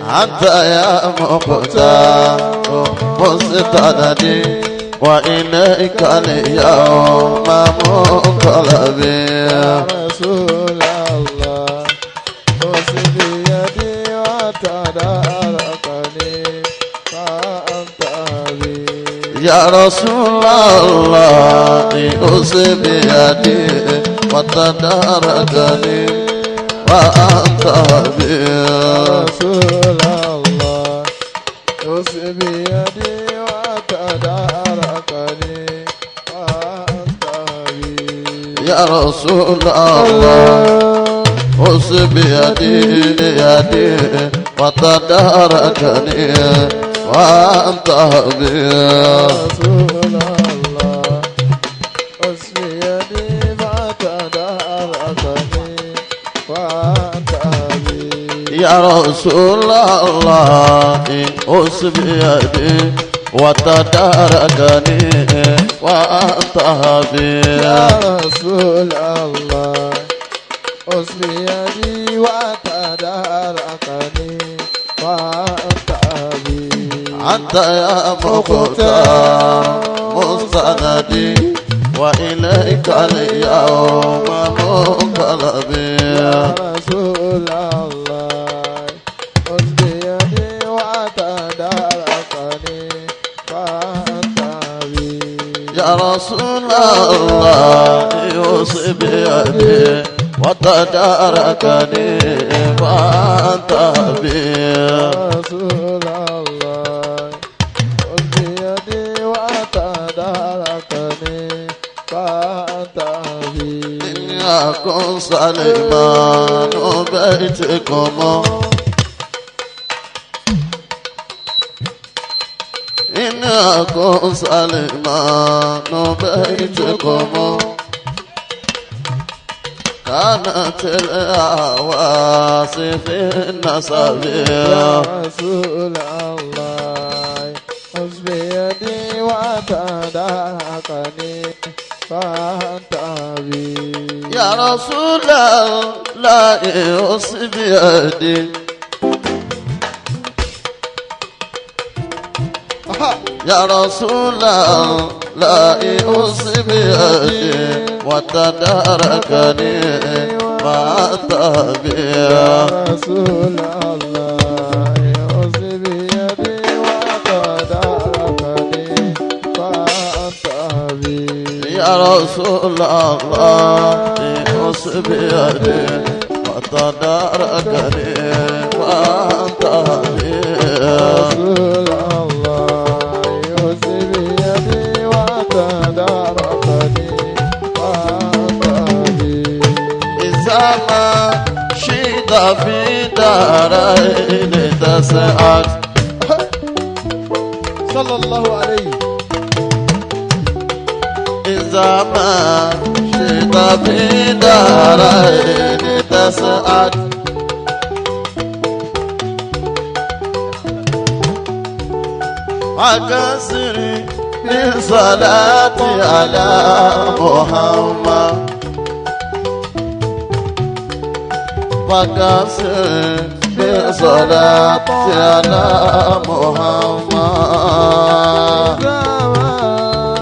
أنت يا مختار مستندي وإليك اليوم منقلبي يا رسول الله خذ بيدي وتداركني فأنت بي يا رسول الله خذ بيدي وتداركني وأنت بي رسول الله خذ بيدي وتداركني وأنت بي يا رسول الله خذ بيدي وتداركني وأنت بي رسول الله خذ بيدي وتداركني وأنت بي يا رسول الله خذ بيدي وتداركني وأنت بي يا رسول الله خذ بيدي وتداركني وأنت بي أنت يا مختار مستندي وإليك اليوم منقلبي يا رسول الله خذ بيدي وتداركني وأنت بي يا رسول الله يوصي بيدي وتداركني وأنت بي رسول الله خذ بيدي وتداركني فأنت بي إن يكن سليمان بيتكم إن يكن سليمان بيتكم كانت الأعواس في النسب يا رسول الله خذ بيدي وتداركني فأنت بي يا رسول الله يوصي بيدي يا رسول الله يوصي بيدي وتداركني وأنت بي يا رسول الله خذ بيدي وتداركني فأنت بي يا رسول الله يوصي بيدي وتداركني وأنت بي رسول الله خذ بيدي وتداركني وأنت بي إذا ما شئت في دارين تسعد صلى الله عليه إذا ما شئت في دارين تسعد أكسري بالصلاة على محمد وكسر بالصلاة على محمد إذا ما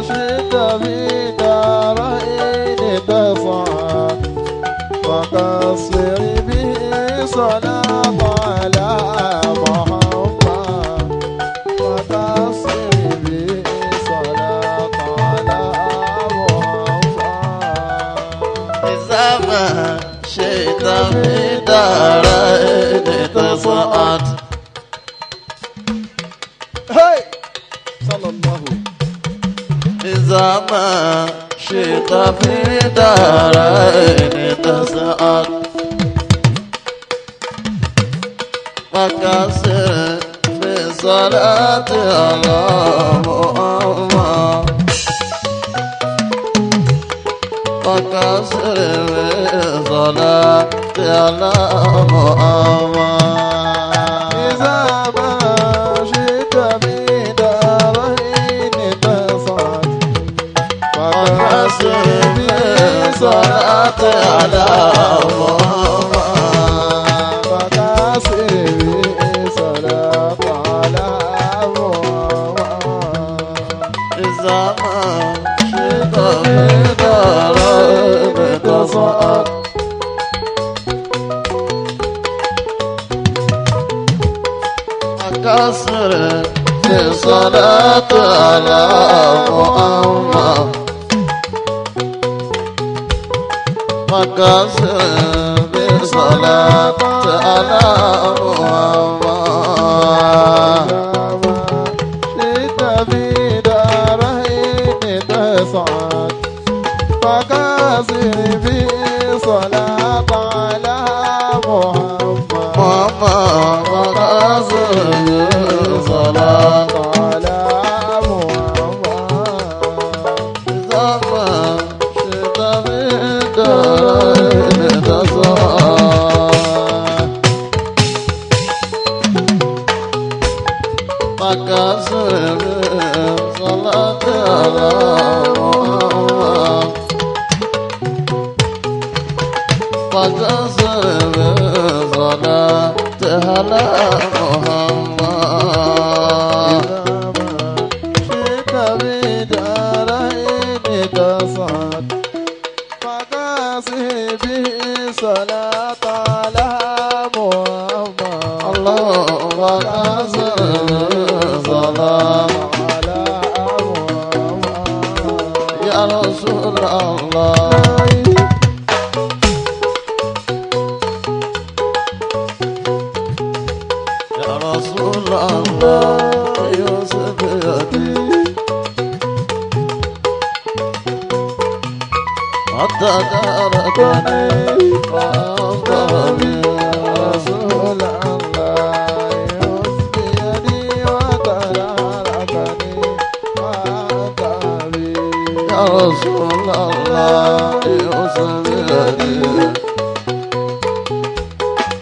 شئت في دارين تفعل وقصر به صلاة على محمد وقصر به صلاة على محمد إذا ما شئت في دارين تصعد هاي صلى الله إذا ما شئت في دارين تصعد وكسر بصلاة على محمد وكسر بصلاة على محمد إذا ما شئت في دارين تصعد وكسر بصلاة على محمد وقصر به صلاة زمان شئت في دارين تصعد أكسر في صلاة على محمد أكسر في صلاة على محمد شئت في دارين تصعد فكاسر في صلاة على محمد محمد أكسر في صلاة على محمد زمان شئت في دارين تصعد أكسر في صلاة على محمد أكسر في صلاة على محمد شئت بدارين تصعد فكاسر به صلاة على محمد اللهم أكسر في صلاة على محمد يا رسول الله يا رسول الله يوسف يدي حتى تركني فأنت بي رسول الله يوسف يدي وتركني وأنت بي يا رسول الله يوسف يدي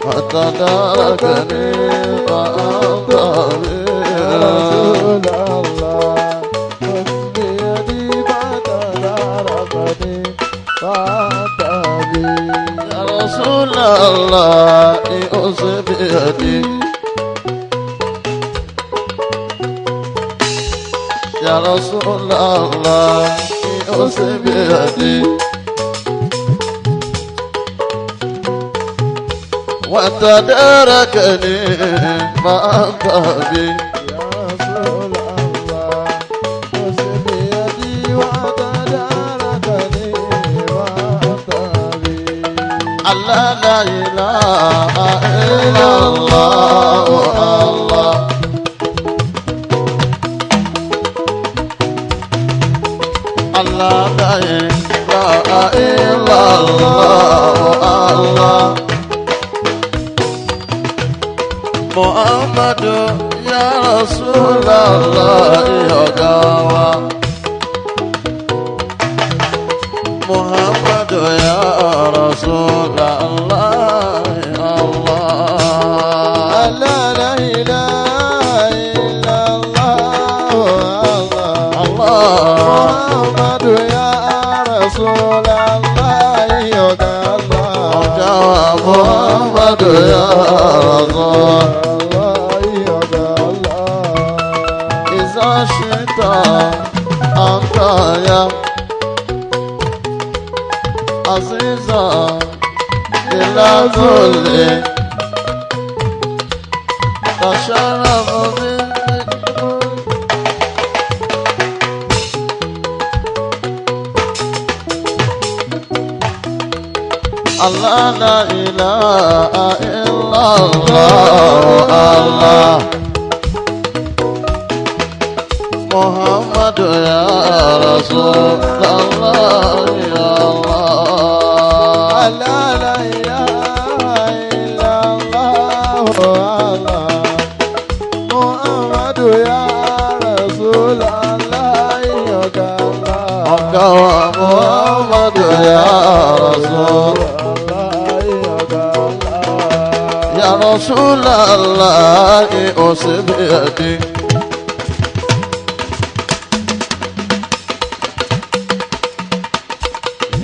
حتى تركني فأنت بي رسول الله يوسف يدي وتركني وأنت بي يا رسول الله يوسف يدي يا رسول الله يوسف يدي وتداركني ما أنت بي يا رسول الله يوسف يدي وتداركني وأنت بي الله لا إله إلا الله الله الله لا إله إلا الله الله محمد يا رسول الله يا قوى محمد يا رسول الله يا الله لا إله إلا الله الله محمد يا رسول الله يا الله محمد يا رسول الله يا الله إذا شئت أنت يا عزيزا إلى ذلي تشرف الله لا إله إلا الله الله محمد يا رسول الله يا الله لا إله إلا الله محمد يا رسول الله يا الله محمد يا رسول يا رسول الله أصب يدي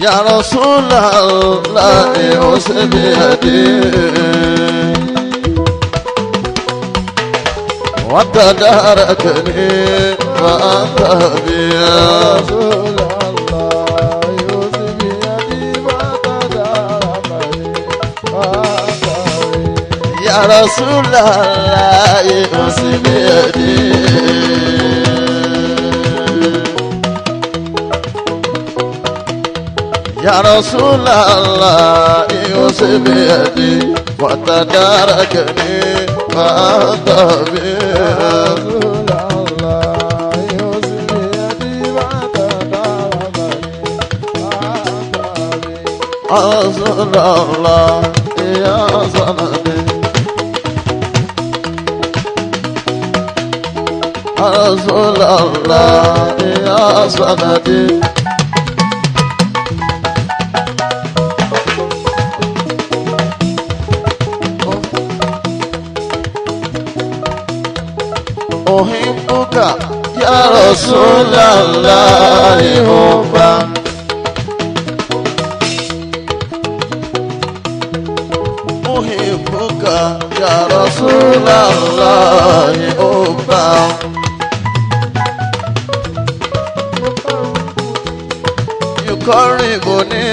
يا رسول الله أصب يدي وتداركني وأنت بها رسول الله يوسف يدي فتداركني وأنت بي يا رسول الله أوصي بيدي يا رسول الله أوصي بيدي وتداركني وأنت بي رسول الله يوسف يدي فتداركني وأنت بي رسول الله يا سندي رسول الله يا سندي أحبك يا رسول الله حبا أحبك يا رسول الله حبا يقربني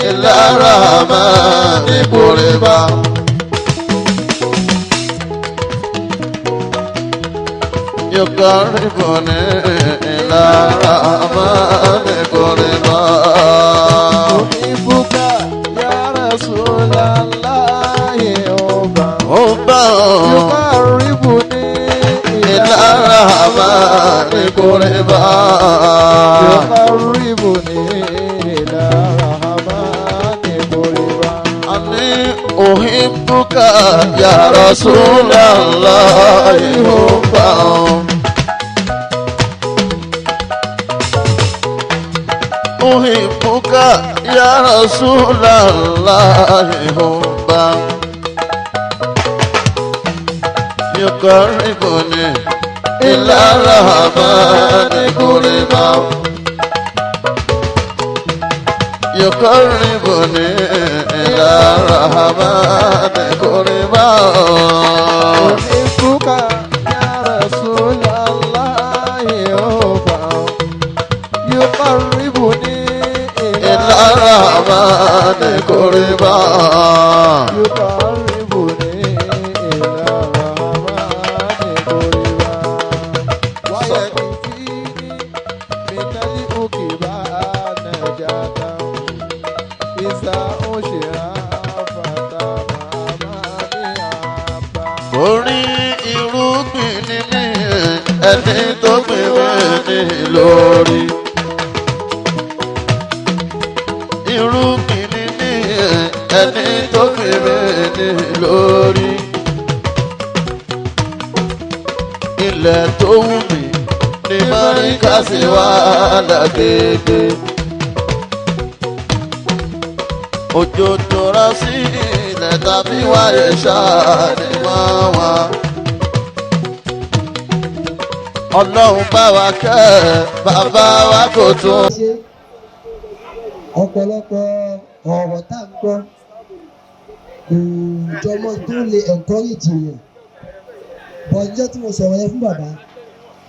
إلى الرحمن قربا يقربني إلى الرحمن قربا أحبك يا رسول الله حبا يقربني إلى الرحمن قربا يقربني إلى الرحمن قربا أني أحبك يا رسول الله حبا أحبك يا رسول الله حبا يقربني إلى الرحمن قربا يقربني إلى الرحمن قربا أحبك يا رسول الله يقربني إلى الرحمن قربا يقربني إلى الرحمن قربا ويكفيني من الأكبار نجاة إذا أشرى فتمامني أبا orí irúgbìn ni mí ẹni tó gbìn mí ní lórí. Irúgbìn ni mí ẹni tó gbìn mí ní lórí. Ilẹ̀ tó wù mí ni Mọ́ríkà sì wà lágbègbè. Òjò tó rọ̀ sí ilẹ̀ tàbí wáyé ṣáà ni wọ́n wá. Ọlọ́run bá wa kẹ́ bàbá wa kò tún. ṣe ọ̀pọ̀lọpọ̀ ọ̀rọ̀ tá à ń gbọ́ ìjọmọ́ tó lè encourage yẹn bọ̀ ọjọ́ tí mo sọ̀rọ̀ yẹn fún bàbá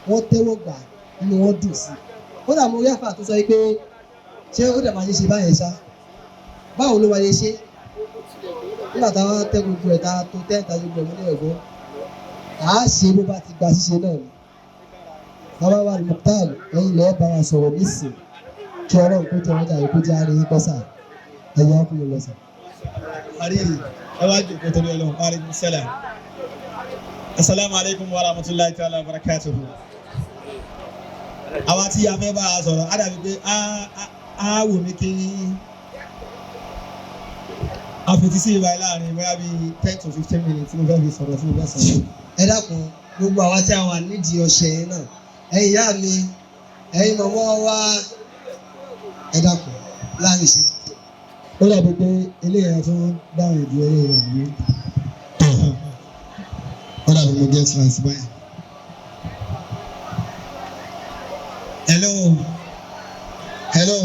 wọ́n tẹ́wọ́ gbà nínú wọn dùn sí ó dà mo rí àfà tó sọ pé ṣé ó dà máa ṣe báyẹn ṣá báwo ló máa ṣe ṣe nígbà táwọn tẹ́ gbogbo ẹ̀ tá tó tẹ́ ìta gbogbo ẹ̀ mọ́lẹ̀ ẹ̀gbọ́n à á ṣe bó bá ti gba ṣíṣe náà ni bàbá wa Mukhtar ẹ̀yin lẹ́ẹ̀ bá wa sọ̀rọ̀ nísìn kí ọlọ́run kó jọ ọjà yìí kó jẹ́ àárín pẹ́sà ẹ̀yìn ọkùnrin lọ́sàn. Àríyìn ẹ wá jòkó torí ọlọ́run alaikum salam. Assalamu alaikum wa rahmatullahi ta'ala wa barakatuhu. Àwa tí a fẹ́ bá a sọ̀rọ̀ á dàbí pé á wò mí kí a fetí sí ìbáyìí láàrin bóyá bíi 10 to 15 minutes tí mo fẹ́ fi sọ̀rọ̀ tí mo fẹ́ sọ̀rọ̀. ẹ dákun gbogbo àwa tí a wà nídìí ọṣẹ yẹn náà ẹ̀yin ìyá mi ẹ̀yin mọ̀mọ́ wa ẹ dákun láàrin ìṣẹ́jú. Ó dàbí pé eléyà tó ń dáhùn ìdí eléyà yìí. Ó dàbí mo get rice báyìí. Hello. Hello.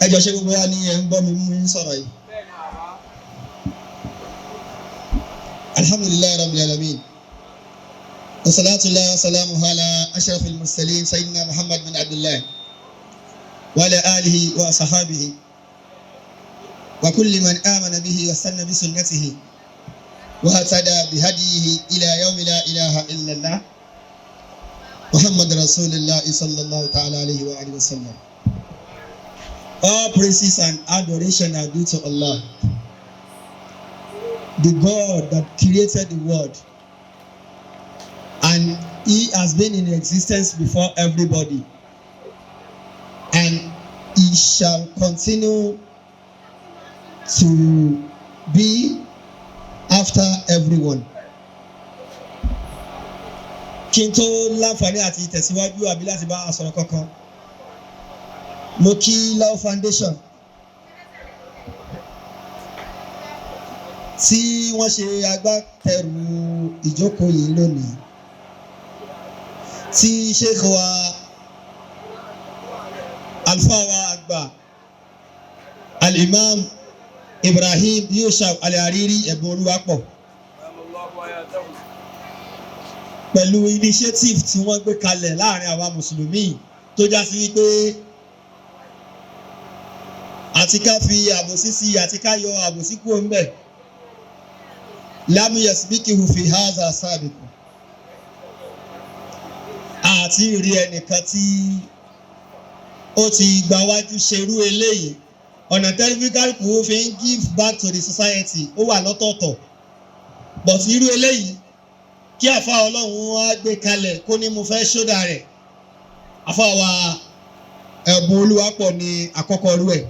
Ẹ jọ ṣé gbogbo wa ní ẹ ń gbọ́ mi mú yín sọ̀rọ̀ yìí. Alhamdulillahi rabbil alamin. والصلاة الله وسلامه على أشرف المرسلين سيدنا محمد بن عبد الله وعلى آله وصحابه وكل من آمن به واستنى بسنته واهتدى بهديه إلى يوم لا إله إلا الله محمد رسول الله صلى الله تعالى عليه وآله وسلم. All praises and adoration are due to Allah, the God that created the world, and He has been in existence before everybody, and He shall continue to be after everyone. Kí n tó láǹfààní àti ìtẹ̀síwájú àbí láti bá a sọ̀rọ̀ kankan, mo kí Law Foundation tí wọ́n ṣe agbátẹrù ìjókòó yìí lónìí, tí Sheikh wa alfa wa àgbà Al-Imam Ibrahim Yusuf Al-Hariri ẹ̀bùn Olúwapọ̀ pẹ̀lú initiative tí wọ́n gbé kalẹ̀ láàrin àwa mùsùlùmí tó já sí wípé àti ká fi àbòsí sí àti ká yọ àbòsí kúrò ń bẹ̀. Lam yasbikihu fi hadha sabiqu. Àti rí ẹnìkan tí ó ti gba wájú ṣerú eléyìí. Ọ̀nà tẹ́lifíkàlùkù fi ń give back to the society ó wà lọ́tọ̀ọ̀tọ̀. But irú eléyìí kí àfa Ọlọ́run wá gbé kalẹ̀ kó ní mo fẹ́ ṣódà rẹ̀. Àfa wa ẹ̀bùn Olúwapọ̀ ní àkọ́kọ́ rú ẹ̀.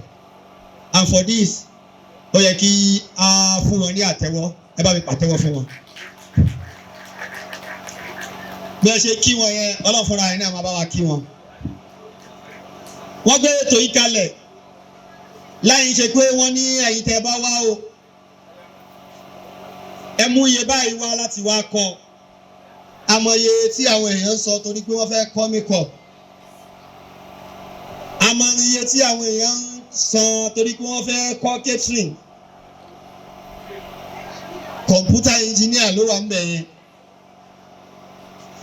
And for this ó yẹ kí a fún wọn ní àtẹ́wọ́, ẹ bá mi pàtẹ́wọ́ fún wọn. Bí ẹ ṣe kí wọn yẹn Ọlọ́run fúnra rẹ̀ náà máa bá wa kí wọn. Wọ́n gbé ètò yìí kalẹ̀ láyìn ṣe pé wọ́n ní ẹ̀yin tẹ́ bá wá o, ẹ mú iye báyìí wá láti wá kọ́. Àmọye tí àwọn èèyàn ń sọ torí pé wọ́n fẹ́ kọ́ makeup. Àmọye tí àwọn èèyàn ń san torí pé wọ́n fẹ́ kọ́ catering. Computer engineer ló wà ń bẹ̀ yẹn.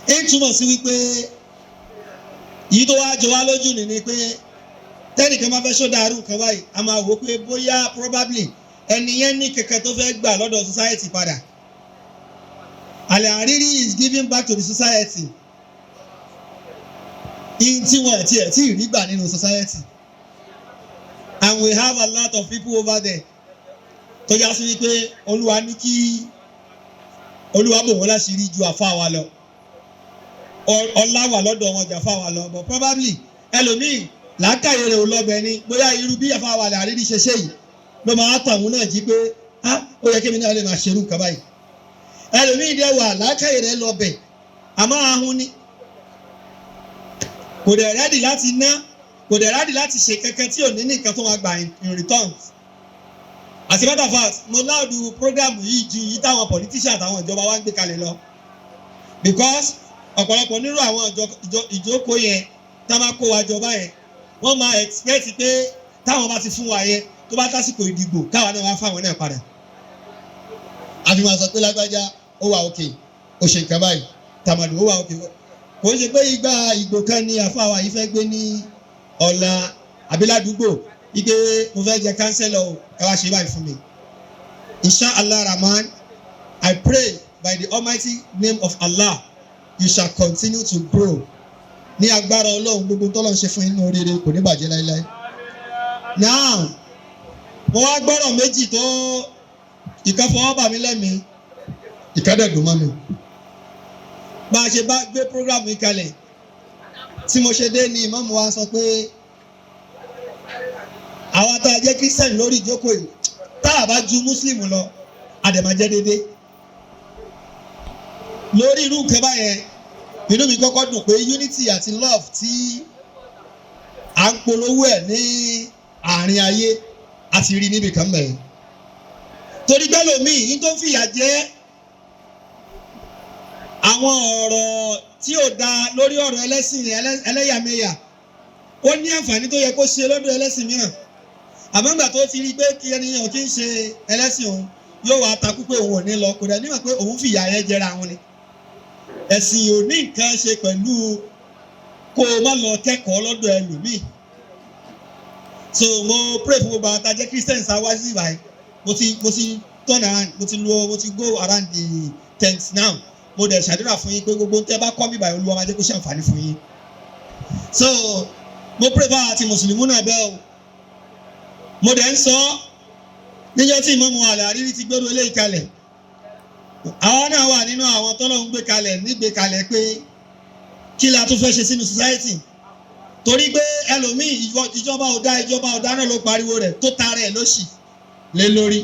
Èyí túmọ̀ sí wípé yìí tó wá jọ wá lójú ni pé tẹ́nìkan máa fẹ́ ṣọ́dà àrùn kan báyìí a máa wò pé bóyá probably ẹni yẹn ní kẹ̀kẹ́ tó fẹ́ gbà lọ́dọ̀ society padà. Al-Hariri is giving back to the society in tí wọ́n ẹ̀ tí rí gbà nínú society. And we have a lot of people over there tó já sí wípé Olúwa ní kí Olúwa bò wọ́n láṣìírí ju àfa wa lọ. Ọlá wà lọ́dọ̀ wọn jà fáwa lọ, but probably ẹlòmíì làákàyè rẹ̀ ò lọ́bẹ̀ ni bóyá irú bí àfa wa Al-Hariri ṣe ṣe yìí ló máa tàwọn náà jí pé ó yẹ kémi náà lè máa ṣerú nǹkan báyìí. Ẹlòmíì dẹ̀ wà làákàyè rẹ̀ lọ́bẹ̀ àmọ́ ahun ni kò dẹ̀ rẹ́dì láti ná, kò dẹ̀ rẹ́dì láti ṣe kankan tí ò ní nìkan tó máa gbà in returns. As a matter of fact, mo láàdù program yìí ju yìí táwọn politicians àtàwọn ìjọba wa ń gbé kalẹ̀ lọ, because ọ̀pọ̀lọpọ̀ nínú àwọn ìjókòó yẹn tá máa kó wa jọba yẹn wọ́n máa expect pé táwọn bá ti fún wa yẹn tó bá tásìkò ìdìbò káwọn náà wá fáwọn náà padà. Àfi máa sọ pé lágbájá ó wà òkè ó ṣe nǹkan báyìí tàmàdù ó wà òkè. Kò ń ṣe pé ìgbà ìgbò kan ní àfáwà yìí fẹ́ gbé ní ọ̀la àbíládùúgbò ike mo fẹ́ jẹ kánsẹ́lọ̀ ẹ wá ṣe báyìí fún mi. Inshallah Rahman, I pray by the almighty name of Allah you shall continue to grow. Ní agbára Ọlọ́run gbogbo tọ́lọ́run ṣe fún inú oríire kò ní bàjẹ́ láíláí. Now mo wá gbọ́rọ̀ méjì tó ìkan fọwọ́ bà mí lẹ́mìí ìkan dẹ̀ dùn mọ́ mi. Bá a ṣe bá gbé program yìí kalẹ̀ tí mo ṣe dé ni ìmáàmù wa sọ pé àwọn tá a jẹ́ Christian lórí ìjókòó yìí tá a bá ju Muslim lọ a dẹ̀ máa jẹ́ déédéé. Lórí irú nǹkan báyẹn inú mi kọ́kọ́ dùn pé unity àti love tí à ń polówó ẹ̀ ní àárín ayé àti rí níbi kan mẹ́rin. Torí bẹ́ẹ̀ lómii ní tó ń fìyà jẹ àwọn ọ̀rọ̀ tí ò da lórí ọ̀rọ̀ ẹlẹ́sìn ẹlẹ́yàmẹ̀yà ó ní àǹfààní tó yẹ kó ṣe lọ́dọ̀ ẹlẹ́sìn mìíràn. Àmọ́ ìgbà tó ti rí pé kí ẹnìyàn kí ń ṣe ẹlẹ́sìn òun yóò wá takú pé òun ò ní lọ kò dẹ̀ níwọ̀n pé òun fìyà ẹ jẹra àwọn ni. ẹ̀sìn ò ní nǹkan ṣe pẹ̀lú kó o má lọ kẹ́kọ̀ọ́ lọ́dọ̀ ẹlòmíì. So mo pray fún gbogbo àwọn tá jẹ́ Christians á wá sí ìbàyí mo ti turn around mo ti go around the tent now mo dẹ̀ ṣàdúrà fún yín pé gbogbo tẹ́ bá kọ́ mi báyìí Olúwa máa jẹ́ kó ṣe àǹfààní fún yín. So mo pray fún àwọn àti mùsùlùmí náà bẹ́ẹ̀ o mo dẹ̀ ń sọ níjọ́ tí Ìmáàmù Al-Hariri ti gbẹ́rù eléyìí kalẹ̀ àwọn náà wà nínú àwọn tọ́lọ́hun gbé kalẹ̀ nígbé kalẹ̀ pé kí la tún fẹ́ ṣe sínú society torí pé ẹlòmíì ìjọba ọ̀dá náà ló pariwo rẹ̀ tó ta rẹ̀ lóṣì lé lórí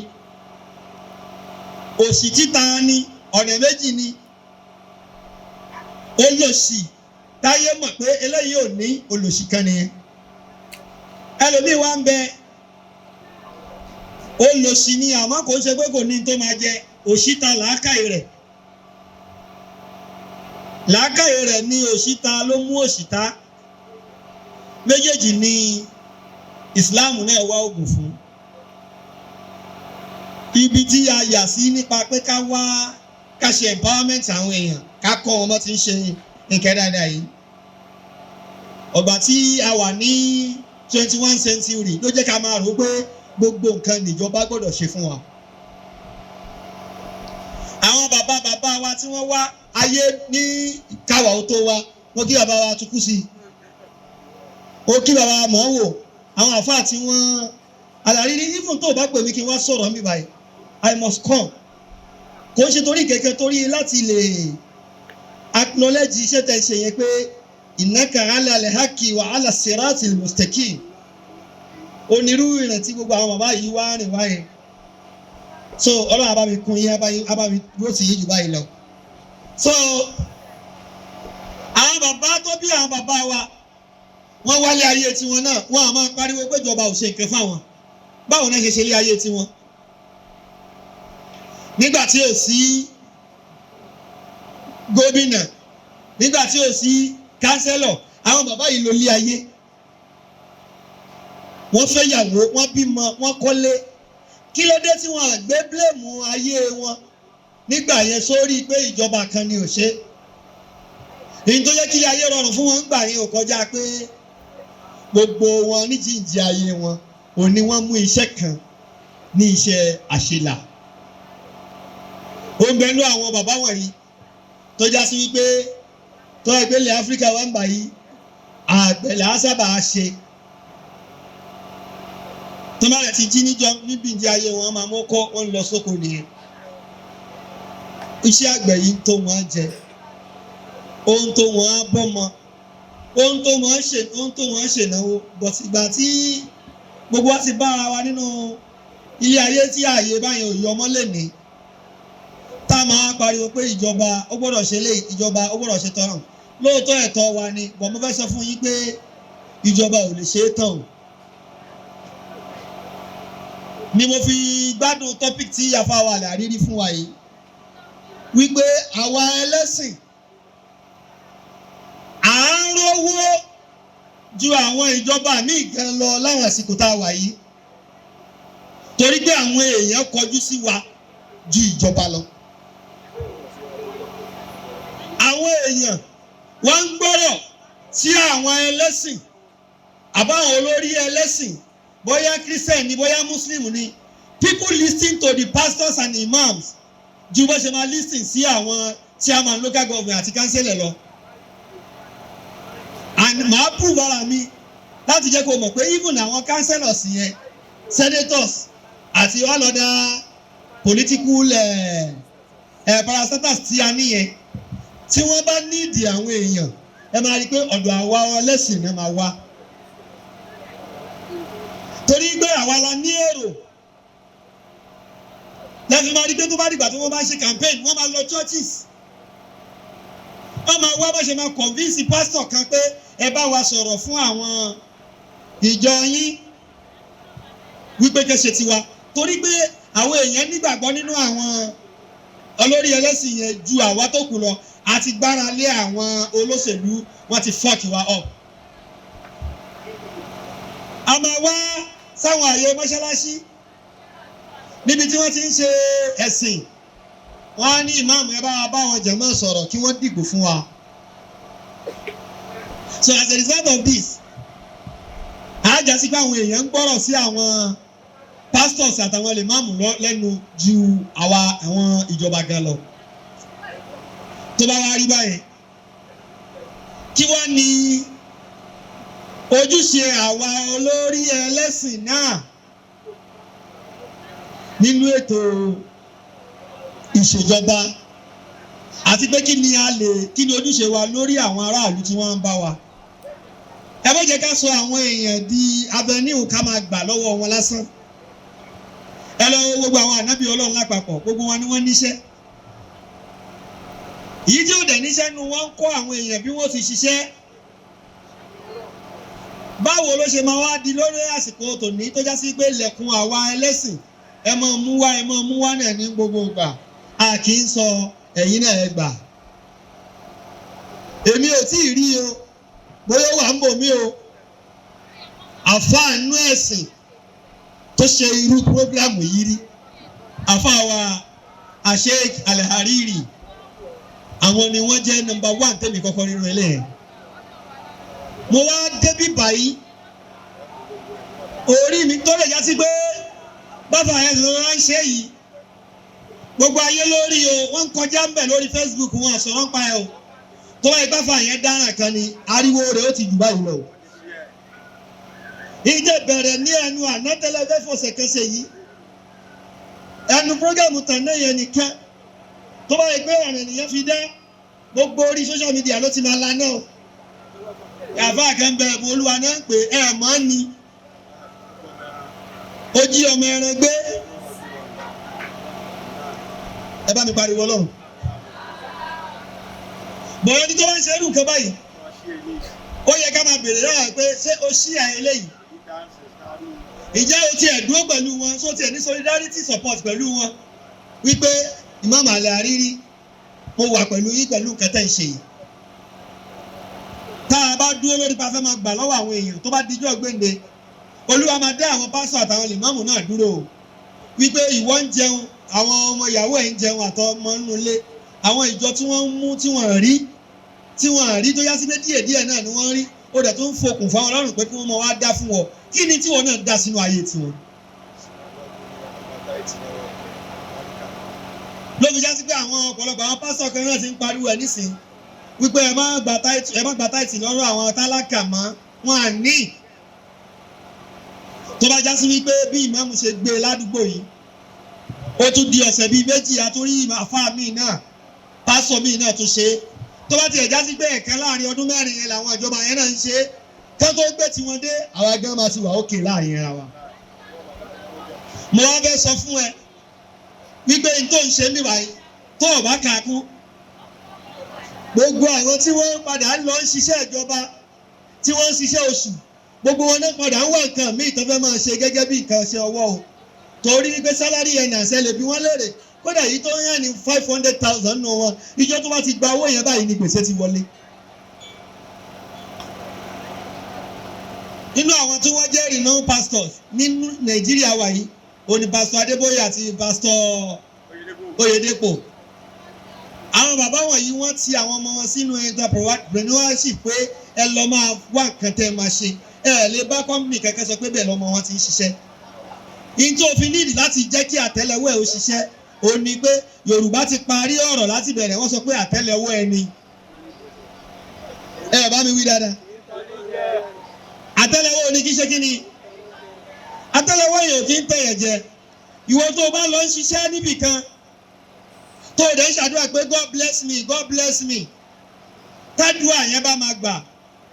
òṣì títa ní ọ̀nà méjì ni olòṣì táyé mọ̀ pé eléyìí ò ní olòṣì kan nìyẹn ẹlòmíì wá ń bẹ olòṣì ni àmọ́ kò ń ṣe pé kò ní tó máa jẹ òṣìta làákàyè rẹ̀ ní òṣìta ló mú òṣìta méjèèjì ni Islam náà wá oògùn fún ibi tí a yà sí nípa pé ká ṣe empowerment àwọn èèyàn ká kọ́ wọn bó ti ń ṣe nǹkan dáadáa yìí ọgbà tí a wà ní 21st century ló jẹ́ ká máa rò pé gbogbo nǹkan níjọba gbọ́dọ̀ ṣe fún wa. Àwọn bàbá wa tí wọ́n wá ayé ní káwa ó tó wá wọ́n kí bàbá wa tukú sí ó kí bàbá wa mọ̀ wò àwọn àfáà tí wọ́n Al-Hariri even tó bá pè mí kí n wá sọ̀rọ̀ mi báyìí I must come kò ń ṣe torí kẹ̀kẹ́ torí láti lè acknowledge iṣẹ́ tẹ̀ ṣe yẹn pé innaka ala al-haqqi wa ala siratil mustaqim onírú ìrántí gbogbo àwọn bàbá yìí wá rìn wáyé so ọlọ́run abá mi kún yín abá mi dúró tì yín jù báyìí lọ so àwọn bàbá tó bí àwọn bàbá wa wọ́n wálé ayé tiwọn náà wọ́n á máa pariwo pé ìjọba ò ṣe nǹkan fáwọn báwo náà ṣe ṣe lé ayé tiwọn nígbà tí ò sí gómìnà nígbà tí ò sí kánsẹ́lọ̀ àwọn bàbá yìí ló lé ayé wọ́n fẹ́ yàwó wọ́n bímọ wọ́n kọ́lé kí ló dé tí wọ́n gbé blame ayé wọn nígbà yẹn sórí pé ìjọba kan ni ò ṣe èyí tó yẹ kí ayé rọrùn fún wọn nígbà yẹn ò kọjá pé gbogbo wọn ní jíǹjì ayé wọn ò ní wọ́n mú iṣẹ́ kan ní iṣẹ́ àṣelà ó ń bẹnu àwọn bàbá wọ̀nyí tó já sí wípé tó ìpínlẹ̀ Áfíríkà wà ń bà yìí àgbẹ̀lẹ̀ á sábà ṣe tó bá rẹ̀ ti jí níbi ìdí ayé wọn máa mọ́kọ́ wọn lọ sóko nìyẹn iṣẹ́ àgbẹ̀ yìí tó wọ́n jẹ ohun tó wọ́n bọ́mọ ohun tó wọ́n ṣènáwó bọ̀tì ìgbà tí gbogbo wa ti bára wa nínú ilé ayé tí ààyè báyìí ò yọ ọmọ lè ní tá a máa pariwo pé ìjọba ó gbọ́dọ̀ ṣe lé ìjọba ó gbọ́dọ̀ ṣe tọrọ lóòótọ́ ẹ̀tọ́ wa ni bọ̀ mo fẹ́ sọ fún yín pé ìjọba ò lè ṣe é tán o ni mo fi gbádùn topic tí àfáwà Al-Hariri fún wa yìí wípé àwa ẹlẹ́sìn à ń rówó ju àwọn ìjọba míì gan lọ láwọn àsìkò tá a wà yìí torí pé àwọn èèyàn kọjú sí wa ju ìjọba lọ àwọn èèyàn wọ́n ń gbọ́rọ̀ sí àwọn ẹlẹ́sìn àbáwọn olórí ẹlẹ́sìn bóyá Christian ni bóyá Muslim ni people listen to the pastors and imams ju bó ṣe máa listen sí àwọn chairman local government àti councillor lọ and màá prove ara mi láti jẹ́ kó mọ̀ pé even àwọn councillors yẹn senators àti all other political parastatals tí a níyẹn tí wọ́n bá nídìí àwọn èèyàn ẹ máa rí i pé ọ̀dọ̀ àwa ẹlẹ́sìn náà máa wá torí pé àwa la ní èrò lẹ́fí máa rí pé tó bá dìgbà tó wọ́n bá ṣe campaign wọ́n máa lọ churches wọ́n máa wá bá ṣe máa convince pastor kan pé ẹ bá wa sọ̀rọ̀ fún àwọn ìjọ yín wípé kẹ́ ṣe tiwa torí pé àwọn èèyàn nígbàgbọ́ nínú àwọn olórí ẹlẹ́sìn yẹn ju àwa tó kù lọ àti gbára lé àwọn olóṣèlú wọ́n ti fuck wa up. a máa wá sáwọn àyè mọ́ṣáláṣí níbi tí wọ́n ti ń ṣe ẹ̀sìn wọ́n á ní ìmáàmù ẹ bá wọn jàmáà sọ̀rọ̀ kí wọ́n dìgbò fún wa. So as a result of this àájà sí pé àwọn èèyàn ń gbọ́rọ̀ sí àwọn pastors àtàwọn ìmáàmù lẹ́nu ju àwọn ìjọba gan lọ. Tó bá wá rí báyìí kí wọ́n ní ojúṣe àwa olórí ẹlẹ́sìn náà nínú ètò ìṣèjọba àti pé kí ni ojúṣe wa lórí àwọn aráàlú tí wọ́n ń bá wa. Ẹ má jẹ́ ká sọ àwọn èèyàn di avenue ká máa gbà lọ́wọ́ wọn lásán. Ẹ lọ wo gbogbo àwọn ànábì Ọlọ́run lápapọ̀ gbogbo wọn ni wọ́n níṣẹ́. Èyí tí ó dẹ̀ níṣẹ́ nu wọ́n ń kọ́ àwọn èèyàn bí wọ́n ti ṣiṣẹ́. Báwo ló ṣe máa wá di lórí àsìkò tòní tó já sí pé ilẹ̀kùn àwa ẹlẹ́sìn ẹ máa mú wá náà ní gbogbo ìgbà a kì í sọ ẹ̀yin náà ẹ gbà. Èmi ò tí ì rí o bóyá wà ń bò mí o àfáànú ẹ̀sìn tó ṣe irú prógrámù yìí rí àfáà wa Sheikh Al-Hariri àwọn ni wọ́n jẹ́ nọ́mbà 1 tẹ́mi kọ́kọ́ nínú ẹlẹ́yìn. Mo wá débí báyìí orí mi tó lè já sí pé bàbá yẹn ló ń ṣe yìí gbogbo ayé lórí o wọ́n ń kọjá ń bẹ̀ lórí Facebook wọn sọ̀rọ̀ ń pa ẹ o tó wáyé bàbá yẹn dáràn kan ni ariwo rẹ̀ ó ti jù báyìí lọ. Ìjẹ́ bẹ̀rẹ̀ ní ẹnu àná tẹ́lẹ̀fẹ́ fọ̀sẹ̀ kẹsẹ̀ yìí ẹnu prógámù tàná yẹn nìkan tó bá yẹ pé ọ̀rọ̀ ènìyàn fi dá gbogbo orí social media ló ti máa laná o. Yàrá kan bẹ olúwa náà ń pè ẹ mọ́ ni ó jí ọmọ ẹran gbé ẹ bá mi pariwo Ọlọ́run. Bọ̀dọ̀ ní tó bá ń ṣe irú nǹkan báyìí ó yẹ ká máa bèrè lọ́wọ́ pé ṣé o ṣí àyè léyìí ìjẹ́ o tiẹ̀ dúró pẹ̀lú wọn ṣó tiẹ̀ ní solidarity support pẹ̀lú wọn wípé Imam Al-Hariri mo wà pẹ̀lú yín pẹ̀lú nǹkan tẹ̀ ń ṣe yìí. Tá a bá dúró lórí pa fẹ́ máa gbà lọ́wọ́ àwọn èèyàn tó bá dijọ́ gbéǹde Olúwa máa dá àwọn pásọ̀ àtàwọn ìmáàmù náà dúró wípé ìwọ ń jẹun àwọn ọmọ ìyàwó ẹ̀ ń jẹun àtọ ọmọ nínú ilé àwọn ìjọ tí wọ́n ń mú tí wọ́n rí tó yá sí pé díẹ̀díẹ̀ náà ni wọ́n rí ó dẹ̀ tó ń fokùn fáwọn Ọlọ́run pé kí wọ́n máa wá dá fún wọn kí ni tí wọ́n náà dá sínú ayé tiwọn. Ló fi já sí pé àwọn ọ̀pọ̀lọpọ̀ àwọn pásọ̀ kan náà ti ń pariwo ẹ̀ nísìnyí wípé ẹ má gba táìtì lọ́rọ̀ àwọn tálákà mọ́ wọn à ní. Tó bá já sí wípé bí ìmáàmù ṣe gbé ládùúgbò yìí ó tún di ọ̀sẹ̀ bíi méjì àtúrí àfáà míì náà pásọ̀ míì náà tún ṣe tó bá tiẹ̀ já sí pé ẹ̀kan láàrin ọdún mẹ́rin yẹn làwọn ìjọba yẹn náà ń ṣe kán tó gbé tiwọn dé àwa gan máa ti wà ókè láàrin ara wa. Mo wá fẹ́ sọ fún ẹ wípé n tó ń ṣe mí wáyé tó o bá kà á kú gbogbo àwọn tí wọ́n padà ń lọ ń ṣiṣẹ́ ìjọba tí wọ́n ń ṣiṣẹ́ oṣù gbogbo wọn náà padà ń wá nǹkan míì tó fẹ́ máa ṣe gẹ́gẹ́ bí nǹkan ṣe ọwọ́ o torí wípé sálárì ẹ̀ náà ṣẹlẹ̀ bí wọ́n léèrè kódà yìí tó ń yàn ní 500,000 nù wọn ìjọ tó bá ti gba owó yẹn báyìí ni gbèsè ti wọlé. Nínú àwọn tí wọ́n jẹ́ renowned pastors nínú Nàìjíríà wà yìí òní pastor Adébóyè àti pastor Oyèdépò. Àwọn bàbá wọ̀nyí wọ́n ti àwọn ọmọ wọn sínú entrepreneurship pé ẹ lọ máa wá nǹkan tẹ́ máa ṣe ẹ lè bá company kankan sọ pé bẹ́ẹ̀ lọ́mọ wọn ti ń ṣiṣẹ́. Ìyẹn tó fi nídìí láti jẹ́ kí àtẹ́lẹwọ́ ẹ̀ ó ṣiṣẹ́ ó ní pé Yorùbá ti parí ọ̀rọ̀ láti bẹ̀rẹ̀ wọ́n sọ pé àtẹ́lẹwọ́ ẹni. Ẹ bá mi wí dáadáa. Àtẹ́lẹwọ́ ò ní kí ṣe kí ni? Àtẹ́lẹwọ́ yìí ò kí ń tẹ̀yẹ̀ jẹ. Ìwọ tó bá lọ ń ṣiṣẹ́ níbì kan tó o dẹ̀ ń ṣàdúrà pé God bless me God bless me tádùá yẹn bá máa gbà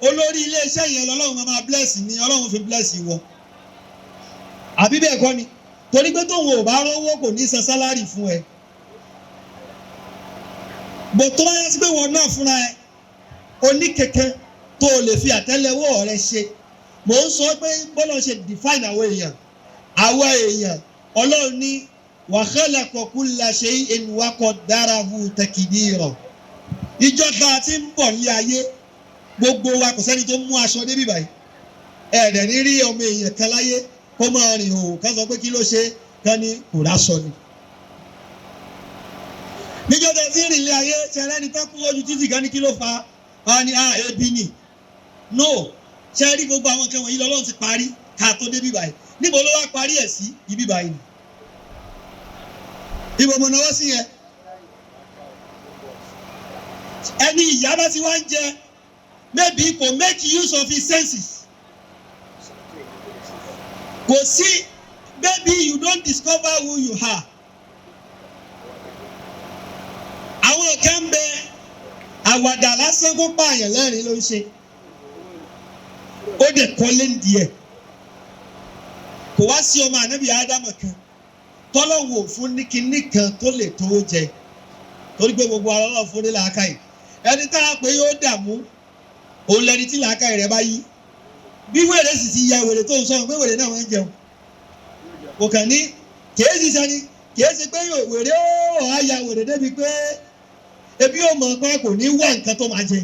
olórí iléeṣẹ́ yẹn lọ́lọ́run máa bless ni Ọlọ́run fi bless ìwọ. Àbí bẹ́ẹ̀ kọ́ ni torí pé tóun ò bá rówó kò ní san sálárì fún ẹ. Bò tó bá yẹ sí pé wọn náà fúnra ẹ oníkẹ̀kẹ́ tó o lè fi àtẹ́lẹwọ́ rẹ ṣe. Mò ń sọ pé bọ́lá ṣe define àwọn èèyàn Ọlọ́run ní wa khalaqa kulla shay'in wa qaddarahu taqdira. Ìjọba tí ń bọ̀ ní ayé gbogbo wa kò sẹ́ni tó mú aṣọ débi báyìí ẹ̀ẹ́dẹ̀ ní rí ọmọ èèyàn kan láyé kó máa rìn òwò ká sọ pé kí ló ṣe ká ní kò ráṣọ ni. níjọ́ tẹ́ sí ìrìnlẹ̀ ayé ṣẹlẹ̀ ní tán kú lójú títì kan ní kí ló fa wọn ni ebi ni no ṣe rí gbogbo àwọn nǹkan wọ̀nyí lọ́lọ́run ti parí ká tó dé bíbáyìí níbo ló wá parí ẹ̀ sí ibi báyìí ni ibo mo náwó sí yẹn ẹni ìyá bá ti wá ń jẹ maybe kò make use of his senses kò sí maybe you don't discover who you are àwọn kan bẹ àwàdà lásán kó pààyàn lẹ́rìn ló ń ṣe ó dẹ̀ kọ́lé díẹ̀ kò wá sí ọmọ ànábì ádámù kan tọ́lọ́wọ̀ fún ní kinní kan tó lè tó jẹ torí pé gbogbo ara náà fún ní làákàyè ẹni tá a pé yóò dààmú òun lẹni tí làákàyè rẹ bá yí bí wèrè sì ti ya wèrè tó ń sọ pé wèrè náà wọ́n ń jẹun kò kàn ní kèésì sani kèésì pé wèrè ó á ya wèrè débi pé ebi ó mọ̀ pé kò ní wá nǹkan tó máa jẹ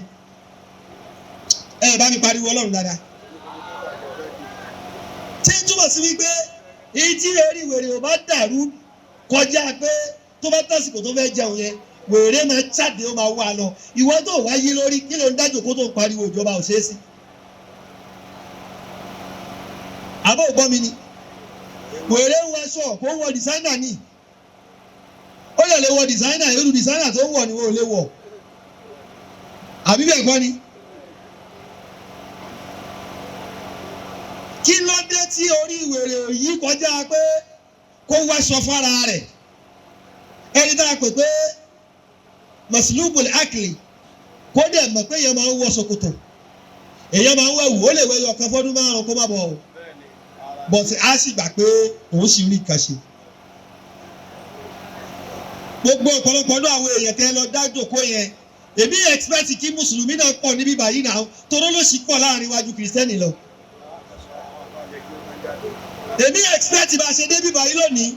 ẹ bá mi pariwo ọlọ́run dáadáa tí ń túbọ̀ sí wípé èyí tí eré wèrè ò bá dàrú kọjá pé tó bá tásìkò tó fẹ́ jẹun yẹn wèrè máa jáde ó máa wá lọ ìwọ tó wá yí lórí kí ló ń dájò kó tó ń pariwo ìjọba ò ṣeé sí. àbọ̀ ògbọ́n mi ni wèrè ń wọṣọ kó wọ dìsáínà ni ó lè wọ dìsáínà irú dìsáínà tó ń wọ̀ ni wọ́n ò lè wọ̀ àbí bẹ́ẹ̀ kọ́ ni. kí ló dé tí orí wèrè yìí kọjá pé kó wáṣọ fara rẹ̀ ẹni tá a pè pé maslubul akli kó dẹ̀ mọ̀ pé èèyàn máa ń wọ ṣòkòtò èèyàn máa ń wẹ̀wù ó lè wẹ̀ ọ̀kan fọ́dún márùn-ún kó má bọ̀ ọ́ bọ̀tí á sì gbà pé òun sì rí nǹkan ṣe. gbogbo ọ̀pọ̀lọpọ̀ náà àwọn èèyàn tẹ́ lọ dájòkó yẹn èmi expect kí mùsùlùmí náà pọ̀ níbí báyìí náà toró ló sì pọ̀ láàrin iwájú kìrìsìtẹ́nì lọ. èmi expect bá ṣe débí báyìí lónìí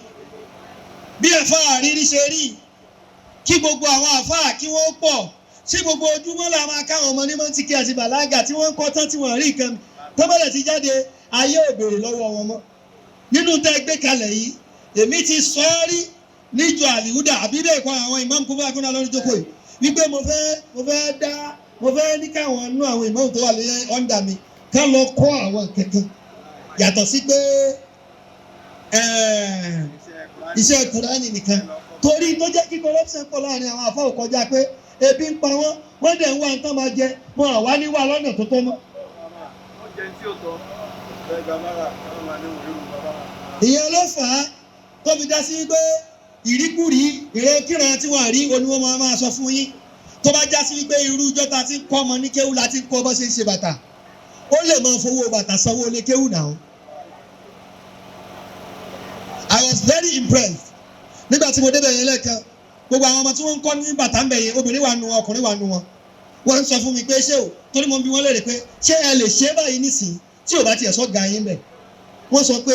bí ẹ̀fọ́ àrírí ṣe rí kí gbogbo àwọn àfáà kí wọ́n pọ̀ ṣé gbogbo ojúmọ́ la máa káwọn ọmọ ní mọ́tíkì àti bàlágà tí wọ́n ń kọ́ tán tí wọ́n rí nǹkan tó bẹ̀rẹ̀ ti jáde ayé ò béèrè lọ́wọ́ wọn mọ́ nínú tẹ́ gbé kalẹ̀ yìí èmi ti sọ ọ́ rí níjọ àlìhúdà àbí bẹ́ẹ̀ kọ́ àwọn ìmáàmù kó bá kúnná lórí jókòó yìí wípé mo fẹ́ ní káwọn nú àwọn ìmáàmù tó wà lé ọ̀ndà mi ká lọ kọ́ àwọn kẹ̀kẹ́ yàtọ̀ sí pé iṣẹ́ Kùránì nìkan torí tó jẹ́ kí corruption pọ̀ láàrin àwọn àfáà kọjá pé ebi ń pa wọ́n dẹ̀ ń wá nǹkan máa jẹ wọn àwa ní wà lọ́nà tó tọ́ mọ́. ìyẹn ló fà á tó fi dá sí pé ìríkùrí ìrẹ́kìrán tí wọ́n rí oní wọ́n máa sọ fún yín tó bá já sí wípé irú ìjọ ta ti ń kọ́ ọmọ ní kéwù la ti ń kọ́ bọ́ ṣe ń ṣe bàtà ó lè máa fowó bàtà sanwó lé kéwù náà. I was very impressed nígbà tí mo débẹ̀ yẹn lẹ́ẹ̀kan gbogbo àwọn ọmọ tí wọ́n ń kọ́ ní bàtà ń bẹ̀ yẹn obìnrin wà nù wọn ọkùnrin wà nù wọn wọ́n ń sọ fún mi pé ṣé o torí mo bí wọ́n léèrè pé ṣé ẹ lè ṣe báyìí nísìnyí tí ò bá tiẹ̀ sọ ga yín bẹ̀ wọ́n sọ pé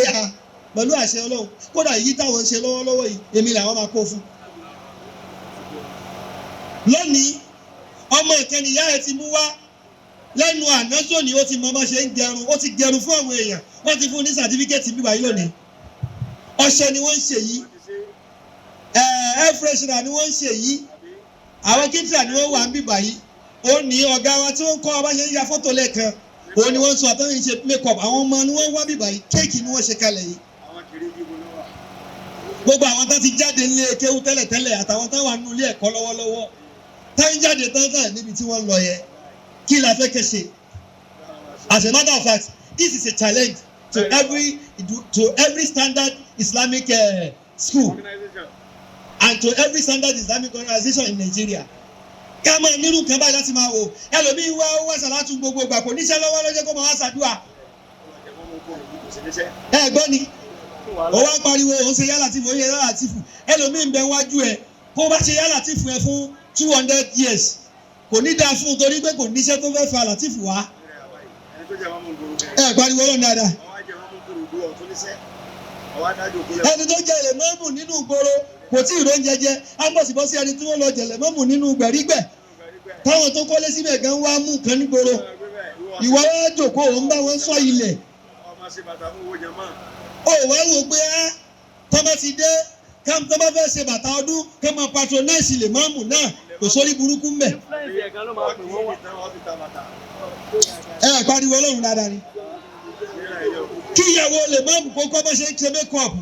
pẹ̀lú àṣẹ Ọlọ́run kódà yìí táwọn ń ṣe lọ́wọ́lọ́wọ́ yìí èmi làwọn máa kó fún. lónìí ọmọ ìkẹni ìyá ẹ ti mú wá lẹ́nu àná sóní ó ti mọ bá ṣe ń gẹrun ó ti gẹrun fún àwọn èèyàn wọ́n ti fún ní sàtífíkẹ́tì bíbá yìí lónìí ọṣẹ ni wọ́n ń ṣe yìí air freshener ni wọ́n ń ṣe yìí àwọn kítìrà ni wọ́n wà ń bíbá yìí ó ní ọ̀gá wa tí wọ́n ń kọ́ ọba ṣe ń ya fọ́tò lẹ́ẹ̀kan ó ní wọ́n sọ àtọ́yìn ṣe make up àwọn ọmọ ni wọ́n wá bíbá yìí kéèkì ni wọ́n ṣe kalẹ̀ yìí gbogbo àwọn tó ti jáde nílé kéwú tẹ́lẹ̀tẹ́lẹ̀ àtàwọn tó wà nínú ilé ẹ̀kọ́ lọ́wọ́lọ́wọ́ táyìn jáde tán níbi tí wọ́n lọ yẹ kí la fẹ́ kẹ́sẹ̀. As a matter of fact, this is a challenge to every standard Islamic school and to every standard Islamic organization in Nigeria. ká máa nírú nǹkan báyìí láti máa wò ẹlòmíín wá ṣàlátù gbogbo ìgbà kò níṣẹ́ lọ́wọ́ lọ́jọ́ kó máa wá ṣàdúrà. ẹ gbọ́ ni ó wá pariwo òun ṣe yálà tìfù òye yálà tìfù ẹlòmíín bẹ wájú ẹ kó bá ṣe yálà tìfù ẹ fún 200 years kò ní dáa fún un torí pé kò níṣẹ́ tó fẹ́ fa làtìfù wá. ẹ pariwo lọ́nà dáadáa. ẹni tó jẹ lèmọ́mù nínú ìgboro kò tí ì róúnjẹ jẹ ámbọ̀sibọ́sí ẹni tí wọ́n lọ jẹ lèmọ́mù nínú gbẹ̀rígbẹ̀ táwọn tó kọ́lé síbẹ̀ gan wá mú nǹkan nígboro ìwọ wá jòkó òun bá wọn sọ ilẹ̀ ó wá wò pé tọ́mọ ti dé káàmù tó bá fẹ́ ṣe bàtà ọdún ká máa patronize lè máàmù náà kò sórí burúkú ń bẹ̀. ẹ pariwo Ọlọ́run dáadáa ni. kí ìyàwó lè máàmù kókó bá ṣe ń ṣe mékọ̀ọ̀pù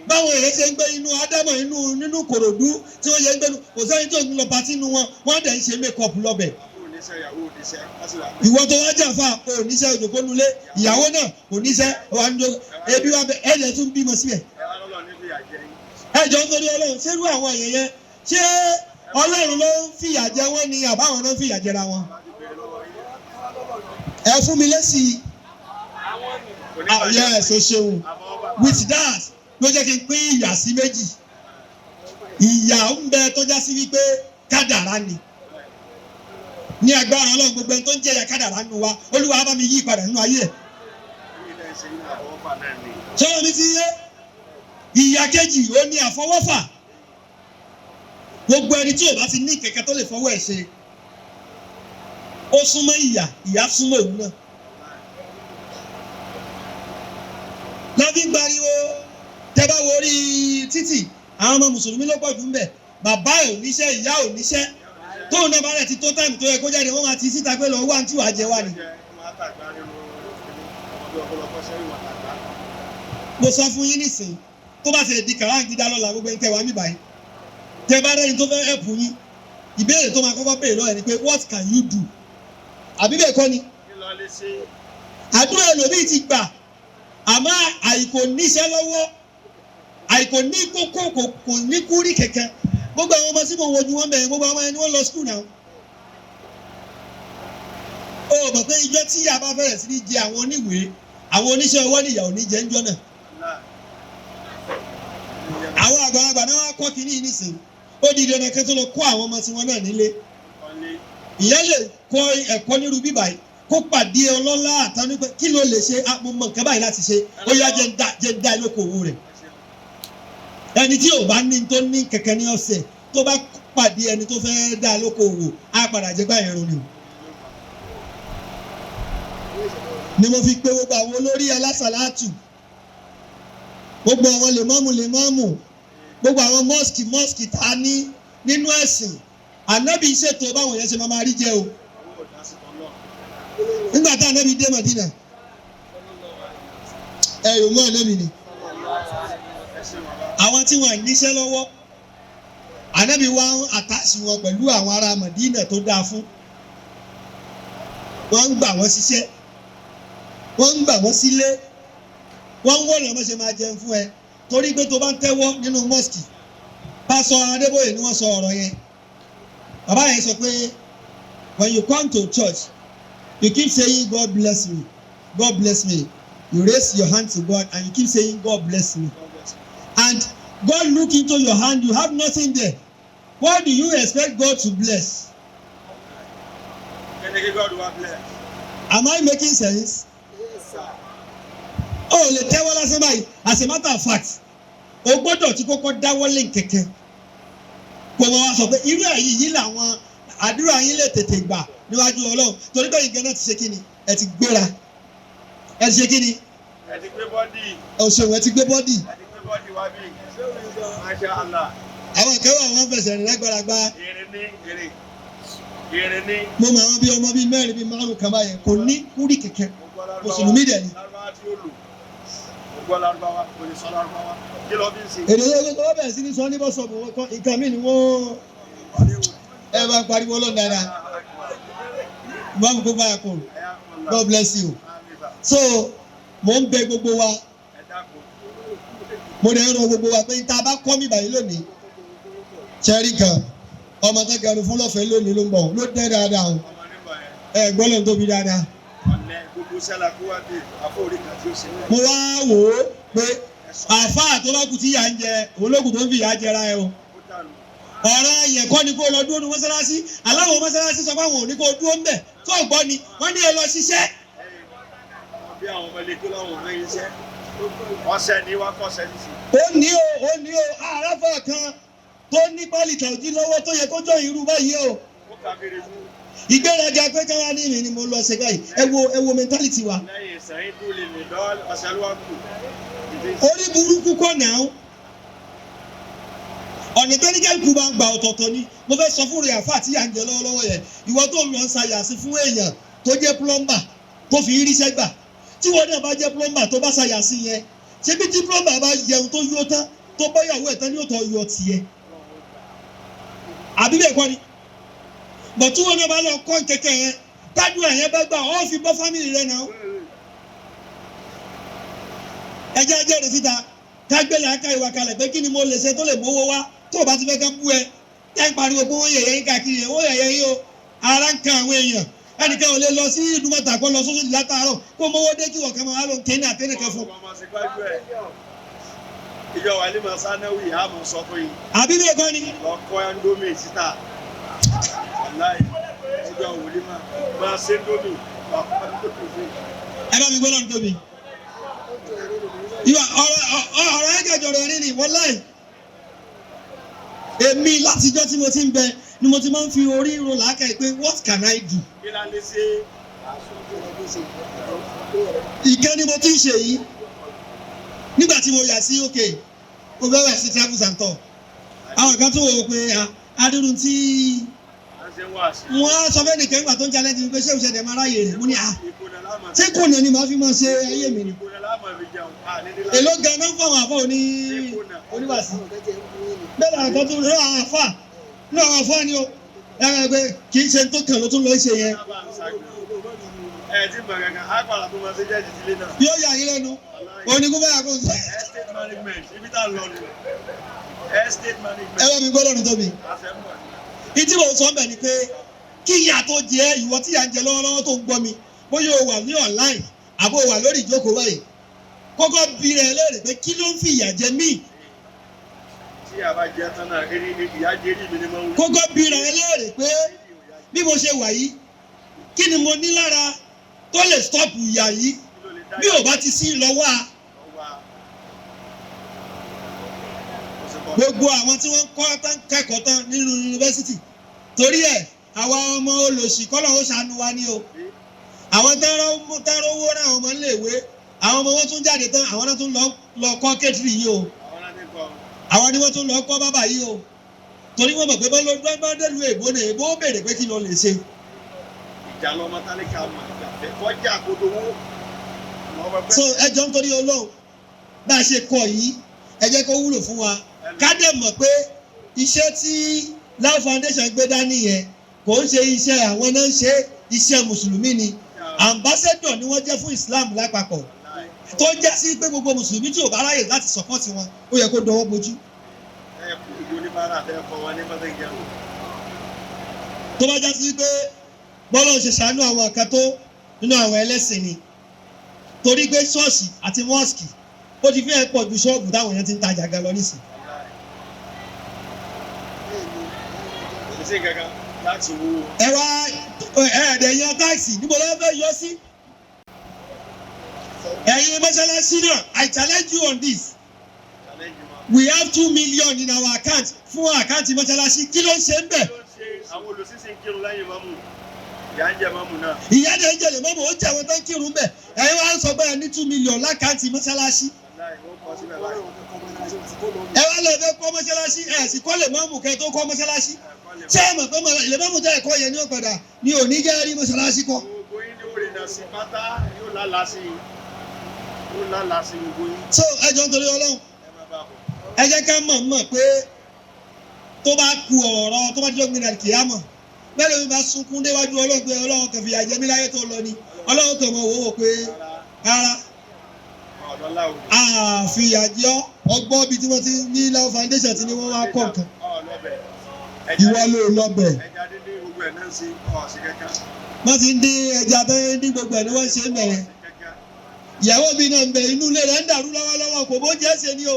báwọn èèyàn ṣe ń gbé inú ádámọ̀ nínú Kòròdú tí wọ́n ṣe ń gbé kò sẹ́yìn tó ń lọ pàtí inú wọn wọ́n dẹ̀ ń ṣe mékọ̀ọ̀pù lọ́bẹ̀. ìwọ tó wá jàfà oníṣẹ́ òjòkónulé ìyàwó náà oníṣẹ́ ebi wa bẹ ẹ̀jẹ̀ tún bímọ síbẹ̀. ẹjọ́ nítorí Ọlọ́run ṣerú àwọn èèyàn yẹn ṣé Ọlọ́run ló ń fìyà jẹ wọ́n ni àbáwọn náà ń fìyà jẹra wọn. ẹ fún mi lésì. Yes, o ṣeun. With that ló jẹ́ kí n pín ìyà sí méjì. Ìyà ń bẹ tó já sí wípé kádàrá ni. Ní agbára Ọlọ́run gbogbo ẹni tó ń jẹ́ ìyà kádàrá nù wa, Olúwa bá mi yí padà nínú ayé ẹ̀. Sọ́wọ́n mi ti yé. Ìyà kejì ó ní àfọwọ́fà. Gbogbo ẹni tí ò bá ti ní kẹ̀kẹ́ tó lè fọwọ́ ẹ̀ ṣe. Ó súnmọ́ ìyà súnmọ́ òun náà. Lábí gbariwo tẹ́ bá wo orí títì àwọn ọmọ mùsùlùmí ló pọ̀ jù ń bẹ̀ bàbá ò níṣẹ́ ìyá ò níṣẹ́ tóun náà bá rẹ̀ ti tó táìmù tó yẹ kó jáde wọ́n máa ti síta pé lọ wá tí wàá jẹ wá ni. mo sọ fún yín nísìnyí tó bá ṣe di kàráǹgídá lọ́la gbogbo ẹni tẹ́ wá mí báyìí tẹ́ bá rẹ́ni tó fẹ́ ẹ̀pù yín ìbéèrè tó máa kọ́kọ́ béèrè lọ́wọ́ ẹ̀ ni pé what can you do? àbí bẹ́ẹ̀ kọ́ ni àdúrà ẹlòmíì ti gbà àmọ́ àìkò níṣẹ́ lọ́wọ́ àìkò ní kókó kò ní kúrí kẹ̀kẹ́ gbogbo àwọn ọmọ tí mo wojú wọn bẹ̀rẹ̀ gbogbo àwọn ẹni wọ́n lọ skul náà. ó mọ̀ pé ìjọ tí ìyá bá bẹ̀rẹ̀ sí ní jẹ àwọn oníwèé àwọn oníṣẹ́ ọwọ́ níyà ò ní jẹ́ ńjọ́ náà. àwọn àgbàlagbà náà wá kọ́ kínní nísìnyí ó di dandan kí tó lọ kó àwọn ọmọ tí wọn náà nílé. ìyá lè kọ́ ẹ̀kọ́ nírú bíbáyìí kó pàdé ọlọ́lá àtàwọn pé kí ló lè ṣe mo mọ nǹkan báyìí láti ṣe ó yá jẹ́ ń dá lókòwò rẹ̀. ẹni tí ò bá ní tó ní kẹ̀kẹ́ ní ọ̀sẹ̀ tó bá pàdé ẹni tó fẹ́ dá lókòwò á padà jẹ́ gbà ẹ̀rùn ni. ni mo fi pé gbogbo àwọn olórí alásàlátù gbogbo àwọn lèmọ́mù gbogbo àwọn mọ́ọ̀sì tá a ní nínú ẹ̀sìn ànábì ṣètò báwọn yẹn ṣe máa rí jẹ o. nígbà tá ànábì dé Mádínà ẹ̀rù mọ́ ànábì ni àwọn tí wọ́n níṣẹ́ lọ́wọ́ ànábì wá àtàṣì wọn pẹ̀lú àwọn ará Mádínà tó dáa fún wọ́n ń gbà wọ́n ṣiṣẹ́ wọ́n ń gbà wọ́n sílé wọ́n ń wọ́n lọ́mọ́ ṣe máa jẹun fún ẹ torí pé tó bá ń tẹ́wọ́ nínú mọ́sìkì pásọ Adébóyè ni wọ́n sọ ọ̀rọ̀ yẹn bàbá yẹn sọ pé when you come to church you keep saying God bless me God bless me you raise your hand to God and you keep saying God bless me and God look into your hand you have nothing there what do you expect God to bless? Am I making sense? ó lè tẹ́wọ́ lásán báyìí as a matter of fact o gbọ́dọ̀ tí kọ́kọ́ dáwọ́ lé kẹ̀kẹ́ kò wọ́n wá sọ pé irú èyí yìí làwọn àdúrà yín lè tètè gbà níwájú Ọlọ́run torí bẹ́ẹ̀ yìí gan-an ti ṣe kí ni ẹ ti gbéra ẹ ti ṣe kí ni ẹ ti gbé bọ́dì òṣèwọ̀n ẹ ti gbé bọ́dì wá bí Masha Allah. àwọn ìkẹwà wọn fẹsẹ̀ rìn lágbára gbá Èrè ní. mo mọ àwọn bíi ọmọ bíi mẹ́rin bíi márùn kan báyẹn kò ní kúrì kẹ̀kẹ́ mùsùlùmí dẹ̀ ni. èdè yẹn tó bẹ̀rẹ̀ sí ní sọ ní bọ́sọ̀bù wọn kọ́ nǹkan mí ni wọ́n ẹ bá pariwo lọ́nà dáadáa wọ́n mú kó báyà kó God bless you so mo ń bẹ gbogbo wa mo dẹ̀ ń rọ gbogbo wa pé tá a bá kọ́ mi báyìí lónìí ṣẹ́rí kan ọmọ tó gẹrun fún lọ́fẹ̀ẹ́ lónìí ló ń bọ̀ ló dẹ́ dáadáa o ẹ gbọ́dọ̀ tóbi dáadáa. mo wá wò ó pé àáfàá tó bá kù tí yà ń jẹ ológun tó ń fi yà jẹra ẹ o ọ̀rọ̀ yẹn kọ́ ni kó lọ dúró ní mọ́sálásí aláwọ̀ mọ́sálásí sọ fáwọn òní kó dúró ń bẹ̀ tó gbọ́ ni wọ́n ní ẹ lọ ṣiṣẹ́. bí àwọn ọmọ ilé kí lọ́wọ́ ọ̀rẹ́ yín ṣẹ́ ọ̀sẹ̀ ni wá kọ́sẹ̀ ní sí. ó ní o àràfà kan tó ní pálí tàwùjí lọ́wọ́ tó yẹ kó jọ irú báyìí o. ó kàbèrè fún. ìgbéraga pé káwá ní ìrìn ni mo lọ ṣe báyìí ẹ wo mentality wa. lẹ́yìn ìsẹ̀yìn tó lè lè dọ́ ọ̀sẹ̀ ló wá kù. orí burúkú kọ́ náà ọ̀nà tẹ́lifíkẹ́lì bá ń gba ọ̀tọ̀ọ̀tọ̀ ni mo fẹ́ sọ fún rẹ̀ àfa àti àǹjẹ́ lọ́wọ́lọ́wọ́ yẹn ìwọ tó ń lọ ṣàyàsí fún èèyàn tó jẹ́ plumber tó fi iríṣẹ́ gbà tí wọ́n náà bá jẹ́ plumber tó bá ṣàyàsí yẹn ṣé bí tí plumber bá jẹun tó yó tán tó bọ́yàwó ẹ̀ tán ní òtọ́ yọ tiẹ̀ àbí bẹ́ẹ̀ kọ́ ni bọ̀ tí wọ́n náà bá lọ kọ́ kẹ̀kẹ́ yẹn tájú ẹ̀yẹn bá gbà ọ́ fi bọ́ fámìlì rẹ̀ náà ẹjẹ́ ẹjẹ́ rẹ̀ síta kágbélé aká ìwà kalẹ̀ pé kí ni mo lè ṣe tó lè mówó wá tó o bá ti fẹ́ ká bú ẹ ká ń pariwo pé wọ́n yẹ̀yẹ́ yín káàkiri yẹn wọ́n yẹ̀yẹ́ yín o ara ń kan àwọn èèyàn ẹnìkan ò lè lọ sí ìdúmọ̀tà kó lọ sóṣù látàárọ̀ kó mówó dé kí wọ́n kàn máa lọ kéènì àtẹnìkan fún. ìjọ wà ní masanáwì àmọ́ sọ fún yìí. àbí bẹ́ẹ̀ kọ́ ni. lọkọ ẹndomi síta aláì ìjọ wòlíì máa ṣe ẹndomi ẹ bá mi gbọ́ lọ́nà tóbi. ọ̀rọ̀ ẹ̀gẹ̀jọ̀ rẹ̀ rí ni wọ́n láì èmi látijọ́ tí mo ti ń bẹ ni mo ti máa ń fi orí ro làákàyè pé what can I do. ìkẹ́ ni mo ti ń ṣe yìí nígbà tí mo yà sí òkè mo bẹ̀rẹ̀ sí travels and tour àwọn kan tó wò ó pé adúrún tí wọ́n á sọ fẹ́ nìkan nígbà tó ń jalè ti pé ṣé òṣèlè máa ráyè rẹ̀ mo ní ṣé kò ní ẹni máa fi máa ṣe ayé mi ni èló ganan fún àwọn àfọ oníwàsí bẹ́ẹ̀ náà kan tó rẹ àwọn àfà ní àwọn àfọ ni o ẹ̀rọ pé kì í ṣe tó kàn ló tún lọ ṣe yẹn. yóò yà yín lẹ́nu onígun báyà kó. estate management ibi tá a lọ ni estate management. ẹ bá mi gbọ́ lọ́rùn tóbi. ìdí mo sọ bẹ́ẹ̀ ni pé kí ìyá tó jẹ ìwọ tí ìyá ń jẹ lọ́wọ́lọ́wọ́ tó ń gbọ́ mi bóyá o wà ní online àbó o wà lórí ìjókòó báyìí kọ́kọ́ bi rẹ̀ léèrè pé kí ló ń fi ìyà jẹ mí. tí a bá jẹ tán náà ìyá jẹ ní mi ni mo ń wí. kọ́kọ́ bi rẹ̀ léèrè pé bí mo ṣe wà yìí kí ni mo ní lára tó lè stop ìyà yìí bí ò bá ti sí lọ́wọ́ a. gbogbo àwọn tí wọ́n kọ́ tán kẹ́kọ̀ọ́ tán nínú yunifásitì torí ẹ̀ àwa ọmọ olòṣì kọ́lọ̀ ó ṣàánú wa ní o àwọn tẹ́rọ owó rẹ̀ àwọn ọmọ iléèwé àwọn ọmọ wọn tún jáde tán àwọn náà tún lọ kọ́ kẹ́tìrì yìí o àwọn ni wọ́n tún lọ kọ́ bábà yìí o torí wọ́n mọ̀ pé bá dẹ́lu èbó náà èbó ó béèrè pé kí ló lè ṣe. ìjà lọ mọ́tálíkà mọ̀ ìjà kọjá àkódowó. so ẹ jọ ń torí Ọlọ́run bá a ṣe kọ yìí ẹ jẹ́ kó wúlò fún wa ká dẹ̀ mọ̀ pé iṣẹ́ tí Lao Foundation gbé dání yẹn kò ń ṣe iṣẹ́ àwọn náà ń ṣe iṣẹ́ mùsùlùmí ni ambassador ni wọ́n jẹ́ fún Islam lápapọ̀ tó jẹ́ sí pé gbogbo mùsùlùmí tí ò bá ráyè láti support wọn ó yẹ kó dọwọ́ bojú. tó bá já sí pé bọ́lá ṣe ṣàánú àwọn kan tó nínú àwọn ẹlẹ́sìn ni torí pé ṣọ́ọ̀ṣì àti mọ́ọ̀sì ó ti fẹ́ pọ̀ ju ṣọ́ọ̀bù táwọn èèyàn ti ń tajà gan lọ nísìnyí. ẹ wá ẹ̀ẹ́dẹ̀ yan táìsì níbo ló fẹ́ yọ sí. ẹ̀yin mọ́ṣáláṣí náà I challenge you on this. We have 2 million in our account fún àkáǹtì mọ́ṣáláṣí kí ló ń ṣe ń bẹ̀. àwọn olùsísìn kírun lẹ́yìn mọ́mù ìyá ń jẹ mọ́mù náà. ìyá ń jẹ mọ́mù ó jẹ́ àwọn tó ń kírun bẹ̀ ẹ̀yin wá ń sọ pé ẹ ní 2 million lákàǹtì mọ́ṣáláṣí. ẹ wá lè fẹ́ kọ́ mọ́ṣáláṣí ẹ̀ sì kọ́ lè mọ́mù kẹ́ tó kọ́ mọ́ṣáláṣí. ṣé ẹ mọ̀ pé ilé mọ́mù tẹ́ ẹ̀kọ́ yẹn ní ọ̀padà ni ò ní jẹ́ rí mọ́ṣáláṣí kọ́. gbogbo yín ní orí náà sí pátá yóò lálàá sí gbogbo yín. so ẹ jọ ń torí Ọlọ́run ẹ jẹ́ ká mọ̀ pé tó bá ku ọ̀rọ̀ tó bá jẹ́ òmìnira kìámọ̀ bẹ́ẹ̀ lómi bá sunkún déwájú Ọlọ́run pé Ọlọ́run kàn fìyà jẹ mí láyé tó lọ ni Ọlọ́run kàn mọ̀ wò pé rárá àfìyà jẹ ọgbọ́n bíi tí wọ́n ti ní Lao Foundation ti ní wọ́n wá kọ̀ nǹkan ìwọ ló lọ́bẹ̀. wọ́n ti ń dín ẹja bẹ́ẹ̀ ní gbogbo ẹ̀ ni wọ́n ṣe ń bẹ̀rẹ̀ ìyàwó mi náà ń bẹ inú ilé rẹ̀ ń dàrú lọ́wọ́lọ́wọ́ kò bó jẹ́ ṣe ni o.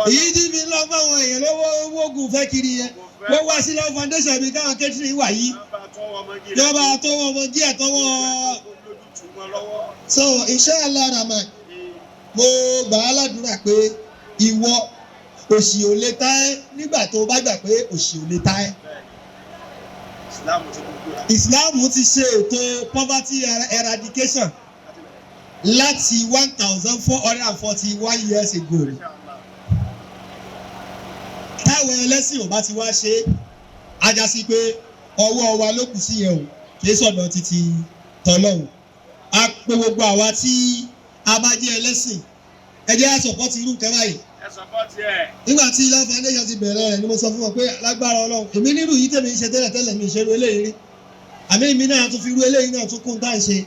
èyí tí mi lọ fáwọn èèyàn lọ́wọ́ owó oògùn fẹ́ kiri yẹn wọ́n wá sí Lao Foundation mi káwọn kẹ́tìrì wà yìí ìjọba tó wọn mọ díẹ̀ tọwọ́. so inshallah Rahman mo gbà á ládùúrà pé ìwọ òṣì ò lè ta ẹ́ nígbà tó bá gbà pé òṣì ò lè ta ẹ́. Islam ti ṣe ètò poverty eradication láti 1441 years ago táwọn ẹlẹ́sìn ò bá ti wá ṣe ajá sí pé ọwọ́ wa ló kù sí yẹn o kì í sọ̀dọ̀ títí tọ́lọ́hùn a pé gbogbo àwa tí a bá jẹ́ ẹlẹ́sìn ẹ jẹ́ á support irú nǹkan báyìí. ẹ support ẹ. nígbà tí Ilá Foundation ti bẹ̀rẹ̀ rẹ̀ ni mo sọ fún wọn pé lágbára Ọlọ́run èmi nírú yìí tèmi ń ṣe tẹ́lẹ̀ mi ìṣerú eléyìí rí àmì èmi náà tún fi irú eléyìí náà tún kún tá à ń ṣe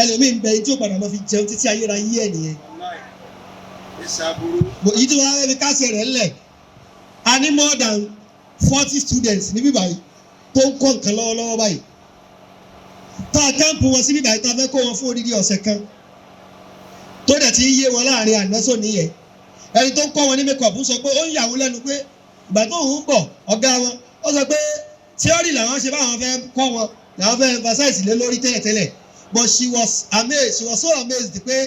ẹlòmíì ń bẹ yìí tí ó padà máa fi jẹun títí ayérayé ẹ̀ nìyẹn. èyí tí wọ́n á fi kásẹ̀ rẹ̀ ńlẹ̀ a ní more than 40 students níbí báyìí tó ń kọ́ nǹkan lọ́wọ́lọ́wọ́ báyìí tá a káàmpù wọn síbí báyìí tá a fẹ́ kó wọn fún odidi ọ̀sẹ̀ kan tó dẹ̀ ti ń yé wọn láàrin ànásò nìyẹn ẹni tó ń kọ́ wọn ní makeup ń sọ pé ó ń yàwó lẹ́nu pé ìgbà tó ń bọ̀ ọ̀gá wọn ó sọ pé theory làwọn ṣe báwọn fẹ́ kọ́ wọn làwọn fẹ́ emphasize lé lórí tẹ́lẹ̀tẹ́lẹ̀ but she was amazed she was so amazed pé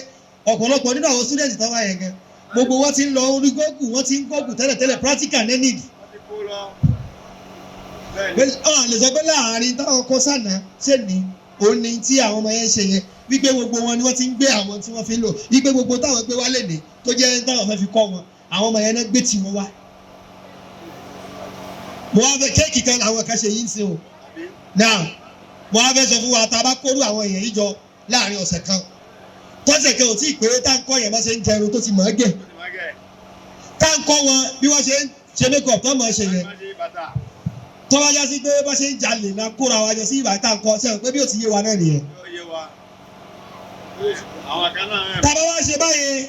ọ̀pọ̀lọpọ̀ nínú àwọn students tó wá yẹn gan gbogbo wọn ti ń lọ orí Google wọn ti ń Google tẹ́lẹ̀tẹ́lẹ̀ practical need ọ̀hún lè sọ pé láàárín táwọn kọ́ sànà ṣe ní òun ni tí àwọn ọmọ yẹn ń ṣe yẹn wípé gbogbo wọn ni wọ́n ti ń gbé àwọn tí wọ́n fi ń lò wípé gbogbo táwọn gbé wá lẹ́nìí tó jẹ́ táwọn fẹ́ fi kọ́ wọn àwọn ọmọ yẹn náà gbé tí wọ́n wá. mo wá fẹ́ kéèkì kan làwọn kan ṣe yìí ń sìn o now mo wá fẹ́ sọ fún wa tá a bá kóró àwọn èèyàn yìí jọ láàárín ọ̀sẹ̀ kan tọ́sẹ̀ kan ò tí ì pé táǹkọ́ yẹn bá ṣe ń jẹun tó ti mọ̀ ẹ́ gẹ̀ táǹkọ́ wọn bí wọ́n ṣe ń ṣe makeup tó mọ̀ ẹ́ ṣe yẹn tó bá já sí pé bá ṣe ń jalè náà kóra wa jọ sí ìbàdí táǹkọ́ sẹ́wọ̀n pé bí ó ti yé wa náà nìyẹn. tàbá wá ṣe báyẹn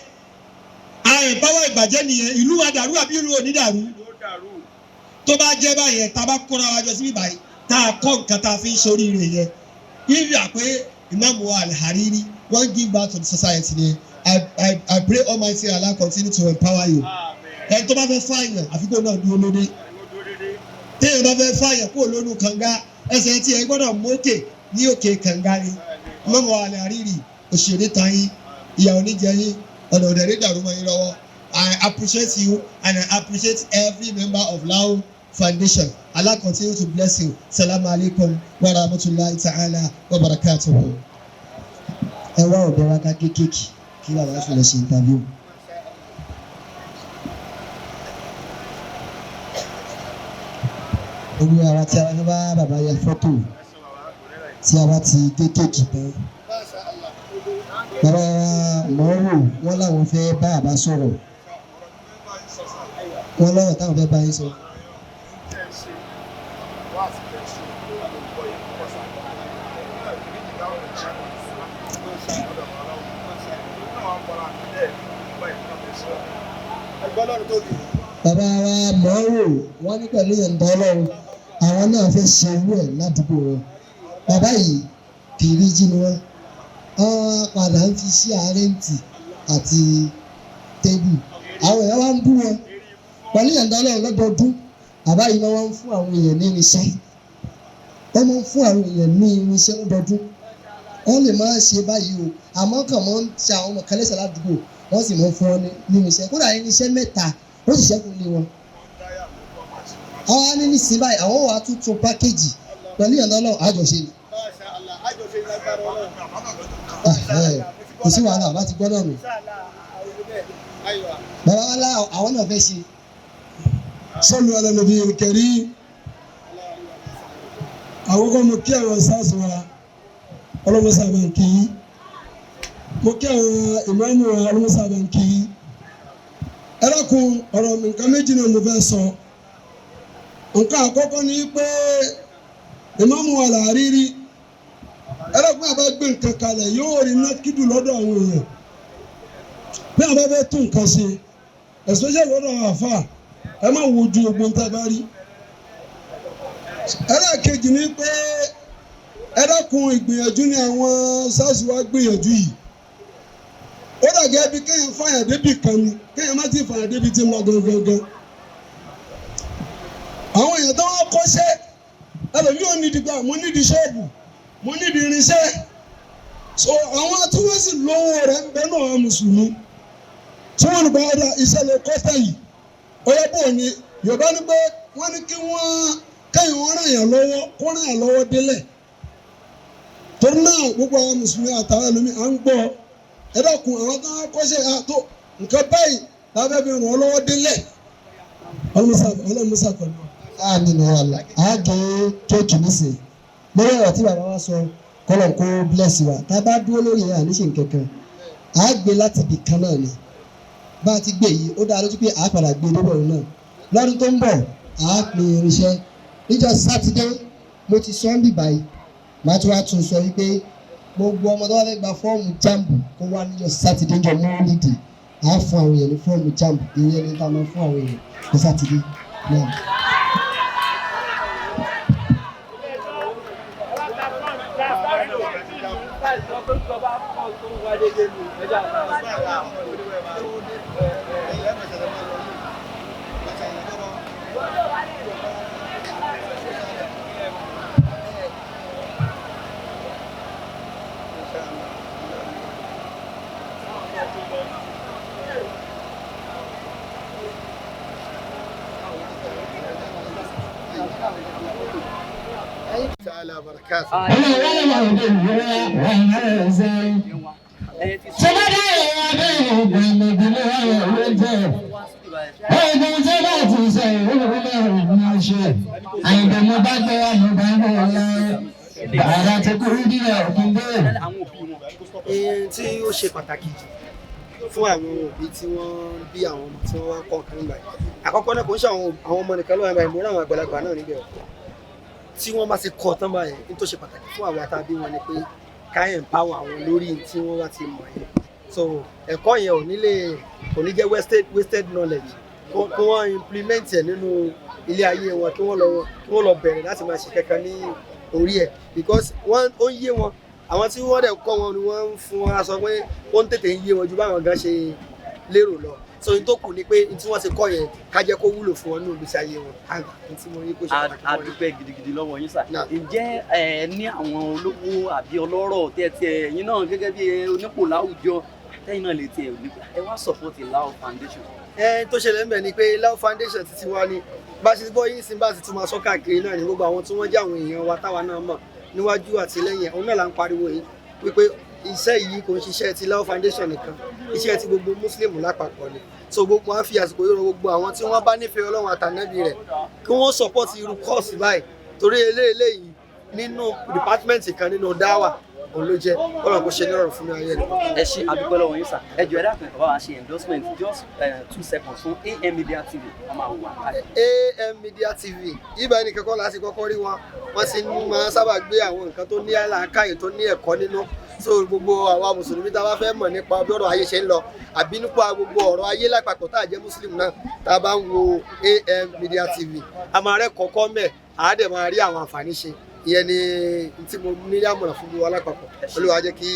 ààrẹ báwọ̀ ìbàjẹ́ nìyẹn ìlú wa dàrú àbí ìlú òní dàrú tó bá jẹ́ báyẹn tàbá kóra wa jọ sí ìbàdí tá a kọ́ nǹkan tá a fi ń ṣoríire yẹn yíyí àpé Imam Al-Hariri wọ́n give back to the society ni I pray Almighty Allah continue to empower you ẹni tó bá fẹ́ fáyàn àfikún náà dúró lóde téèyàn bá fẹ́ fáyàn kó lónú kànga ẹsẹ̀ tí ẹ gbọ́dọ̀ mókè ní òkè kànga ni Imam Al-Hariri òṣèré tayín ìyàwó níjẹyìn ọ̀nà òdẹ̀rẹ́ dàrú mọ́ yín lọ́wọ́ I appreciate you and I appreciate every member of Lao Foundation. Allah continue to bless you. Salamu alaikum wa rahmatullahi ta'ala wa barakatuhu. ẹ wá ọ̀dọ́ wa ká kéékèèkì kí bàbá fi lọ ṣe interview. gbogbo àwa tí a bá fẹ́ bá bàbá ya fọ́tò tí a bá ti kéékèèkì tán bàbá mọ́rò wọ́n láwọn fẹ́ bá bàbá sọ̀rọ̀ wọ́n lọ́rọ̀ táwọn fẹ́ bá yín sọ. bàbá wa mọ́rò wọ́n ní pẹ̀lú ìyọ̀ǹda Ọlọ́run àwọn náà fẹ́ ṣe irú ẹ̀ ládùúgbò wọn bàbá yìí kìrì jí ni wọ́n padà ń fi sí àárẹ̀ǹtì àti tébù àwọn èèyàn wá ń bú wọn pẹ̀lú ìyọ̀ǹda Ọlọ́run lọ́dọọdún bàbá yìí máa ń fún àwọn èèyàn ní irinṣẹ́ wọ́n máa ń fún àwọn èèyàn ní irinṣẹ́ lọ́dọọdún wọ́n lè máa ṣe báyìí o àmọ́ kàn máa ń ṣe àwọn ọmọ kẹlẹ́sẹ̀ ládùúgbò wọ́n sì máa ń fún wọn ní irinṣẹ́ kódà irinṣẹ́ 3 ó sì ṣẹ́kù lé wọn. àwọn á ní nísìnyí báyìí àwọn wàá tuntun pákéjì pẹ̀lú ìyọ̀ǹda Ọlọ́run àjọṣe ni. kò sí wàhálà bá ti gbọ́dọ̀ nù. bàbá wa lá àwọn náà fẹ́ ṣe. sọ́nù alẹ́nàbí kẹrí àwọn kan mo kí àwọn sars wa ọlọ́mọsá bá ń kí mo kí àwọn ìmáàmù wa ọlọ́mọsá bá ń kí ẹ dákun ọ̀rọ̀ nǹkan méjì náà mo fẹ́ sọ nǹkan àkọ́kọ́ ni pé Imam Al-Hariri ẹ dákun àbá gbé nǹkan kalẹ̀ yóò rí nákìdù lọ́dọ̀ àwọn èèyàn bí àbá fẹ́ tún nǹkan ṣe especially lọ́dọ̀ àwọn àfà ẹ má wojú ogun tá a bá rí ẹlẹ́ẹ̀kejì ni pé ẹ dákun ìgbìyànjú ni àwọn sars wa gbìyànjú yìí ó dàgẹ́ bí kéèyàn fàyàn débi kan ni kéèyàn má ti fàyàn débi tí ń lọ gangan àwọn èèyàn tó wọ́n kọ́ṣẹ́ ẹlòmíì ò nídìí gbà mo nídìí ṣọ́ọ̀bù mo nídìí irinṣẹ́ so àwọn tí wọ́n sì lówó rẹ̀ ń bẹ náà mùsùlùmí tí wọ́n nípa ọ̀dà ìṣẹ̀lẹ̀ kọ́tà yìí ó yẹ bó ni Yorùbá ní pé wọ́n ní kí wọ́n kẹ́yìn wọn ràn yàn lọ́wọ́ kó ràn yàn lọ́wọ́ délẹ̀ torí náà gbogbo àwọn mùsùlùmí àtàwọn ẹlòmíì à ń gbọ́ ẹ dákun àwọn tó ń kọ́ṣẹ́ àtó nǹkan báyìí lábẹ́ fi ràn ọ́ lọ́wọ́ délẹ̀ ọlọ́mùsà pẹ̀lú. àmì nà ọ̀la àgé kéèkì nísìn lórí ọ̀rọ̀ tí bàbá wa sọ kọ́lọ̀ kó bless wa tá a bá dúró lórí ẹ̀ àníṣe nkankan à á gbé láti ibì kan náà ni bá a ti gbé yìí ó dáa lójú pé à á padà gbé lórí ọ̀rọ̀ náà lọ́dún tó ń bọ̀ à á pín irinṣẹ́ níjọ́ sátidé mo ti sọ ń bì báyìí màá tún wá tún sọ wípé gbogbo ọmọ tó wá fẹ́ gba fọ́ọ̀mù jambu kó wá níjọ́ sátidé níjọ́ mọ́lídì à á fún àwọn èèyàn ní fọ́ọ̀mù jambu ìyẹn ní ká máa fún àwọn èèyàn ní sátidé náà. tí ó ṣe pàtàkì fún àwọn òbí tí wọ́n bí àwọn ọmọ tí wọ́n wá kọ́ nǹkan nígbà yìí àkọ́kọ́ náà kò ń ṣe àwọn ọmọ nìkan lọ́wọ́ ìmọ̀ àwọn àgbàlagbà náà níbẹ̀ tí wọ́n bá ti kọ́ tán báyìí ní tó ṣe pàtàkì fún àwọn àtàbí wọn ni pé ká empower àwọn lórí tí wọ́n bá ti mọ̀ yẹn so ẹ̀kọ́ yẹn kò ní jẹ́ wasted knowledge kí wọ́n implement ẹ̀ nínú ilé ayé wọn kí wọ́n lọ bẹ̀rẹ̀ láti máa ṣe kankan ní orí ẹ̀ because ó ń yé wọn àwọn tí wọ́n dẹ̀ kọ́ wọn ni wọ́n ń fún wọn aṣọ pé ó ń tètè ń yé wọn ju báwọn gan ṣe lérò lọ so n tó kù ni pé n tí wọ́n ti kọ́ yẹn ká jẹ́ kó wúlò fún wọn ní ìgbésí ayé wọn àgbà n tí mo rí kó ṣe pàtàkì wọn. a dúpẹ́ gidigidi lọ́wọ́ yín sà ǹjẹ́ ẹ ní àwọn olówó àbí ọlọ́rọ̀ tẹ́tẹ́ ẹ̀yin náà gẹ́gẹ́ bí onípò láwùjọ tẹ́yìn náà lè tiẹ̀ ẹ wá support Lao Foundation. tó ṣẹlẹ̀ ń bẹ̀ ni pé Lao Foundation ti ti wá ní bá a ṣe gbọ́ yín sí bá a ti tún máa sọ káàkiri náà ní gbogbo àwọn tí wọ́n jẹ́ àwọn èèyàn wa táwa náà mọ̀ níwájú àti lẹ́yìn òun náà là ń pariwo yìí wípé iṣẹ́ yìí kò ń ṣiṣẹ́ ti Lao Foundation nìkan iṣẹ́ ti gbogbo Muslim lápapọ̀ ni so gbogbo wọn fi àsìkò yóò rọ gbogbo àwọn tí wọ́n bá nífẹ̀ẹ́ Ọlọ́run àtànẹ́bí rẹ̀ kí wọ́n support irú kọ́ọ̀sì báyìí torí eléyìí nínú dìpátímẹ́ǹtì kan nínú dáwà òun ló jẹ́ Ọlọ́run kò ṣe ní ọ̀rọ̀ fún mi ayé rẹ̀. ẹ ṣe àdúgbò lọ́wọ́ yín sà ẹ jọ ẹ dákun ẹ bá wa ṣe endorsement just 2 seconds fún AM Media TV a máa wà káyọ̀. AM Media TV ibà ní kẹ́kọ̀ọ́ láti kọ́kọ́ rí wọn wọ́n sì máa sábà gbé àwọn nǹkan tó ní àlàkáyè tó ní ẹ̀kọ́ nínú so gbogbo àwa mùsùlùmí tá a bá fẹ́ mọ̀ nípa bí ọ̀rọ̀ ayé ṣe ń lọ àbí nípa gbogbo ọ̀rọ̀ ayé lápapọ̀ tá a jẹ́ muslim náà tá a bá ń wo AM Media TV a máa rẹ́ kọ́kọ́ mẹ́ àá dẹ̀ máa rí àwọn àǹfààní ṣe ìyẹn ni tí mo ní àmọ̀ràn fún gbogbo alápapọ̀ Olúwa jẹ́ kí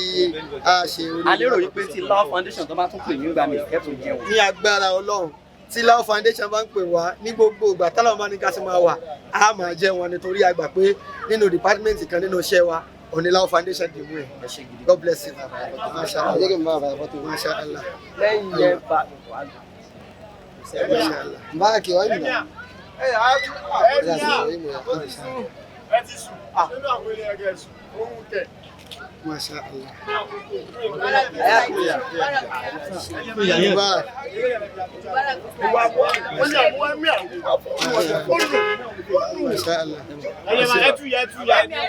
a ṣe orí. a lérò wípé tí Lao Foundation tó bá tún pè yín gbà mí ẹ tún jẹun. ní agbára Ọlọ́run tí Lao Foundation bá ń pè wá ní gbogbo ìgbà tálọ̀ máa ní ká sì máa wà á máa jẹ́ wọn nítorí a gbà pé nínú dìpátímẹ́ǹtì kan nínú iṣẹ́ wa òní Lao Foundation dì mú ẹ̀. God bless you. Masha Allah. Masha Allah. lẹ́yìn yẹn bá Masha Allah. Mbaki wa yìí náà. ẹ ti sùn nínú àwọn ilé ẹgbẹ́ sùn ohun tẹ̀. Masha Allah.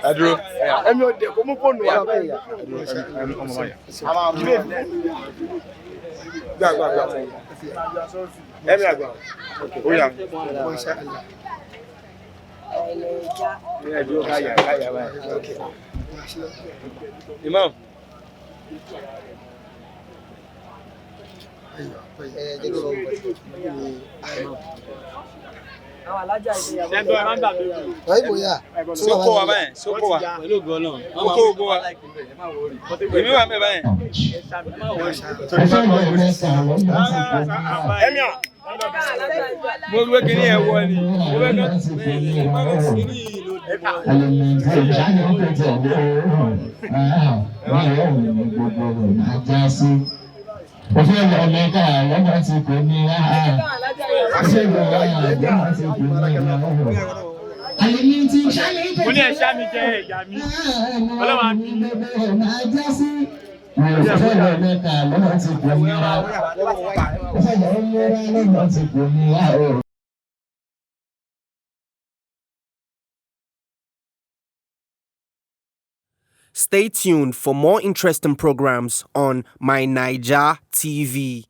Adúró. Ẹ̀mí ọ̀dẹ̀ kò mú fóònù wa. Gbà. Ẹ̀mí àgbà. Ó yá. Masha Allah. Imam. Àwọn alájà ìgbéyàwó. Sókò wa báyìí, sókò wa. Pẹ̀lú ògo Ọlọ́run. Wọ́n kó ògo wa. Èmi wà mẹ́ báyìí. Ẹ̀mí à. Mo gbé kínní ẹ̀ wọ ni. Mo gbé kínní ìlú. Òfin ọ̀rọ̀ mẹ́ta lọ́gbà tí kò ní àhà. Òfin ọ̀rọ̀ lọ́gbà tí kò ní àhà. Àlèmí ti ṣáyé tẹ̀lé. Mo ní ẹ̀ṣá mi jẹ́ ẹ̀yà mi. Ọlọ́run á bí. Òfin ọ̀rọ̀ mẹ́ta lọ́gbà tí kò ní àhà. Òfin ọ̀rọ̀ mẹ́ta lọ́gbà tí kò ní àhà. Stay tuned for more interesting programs on My Naija TV.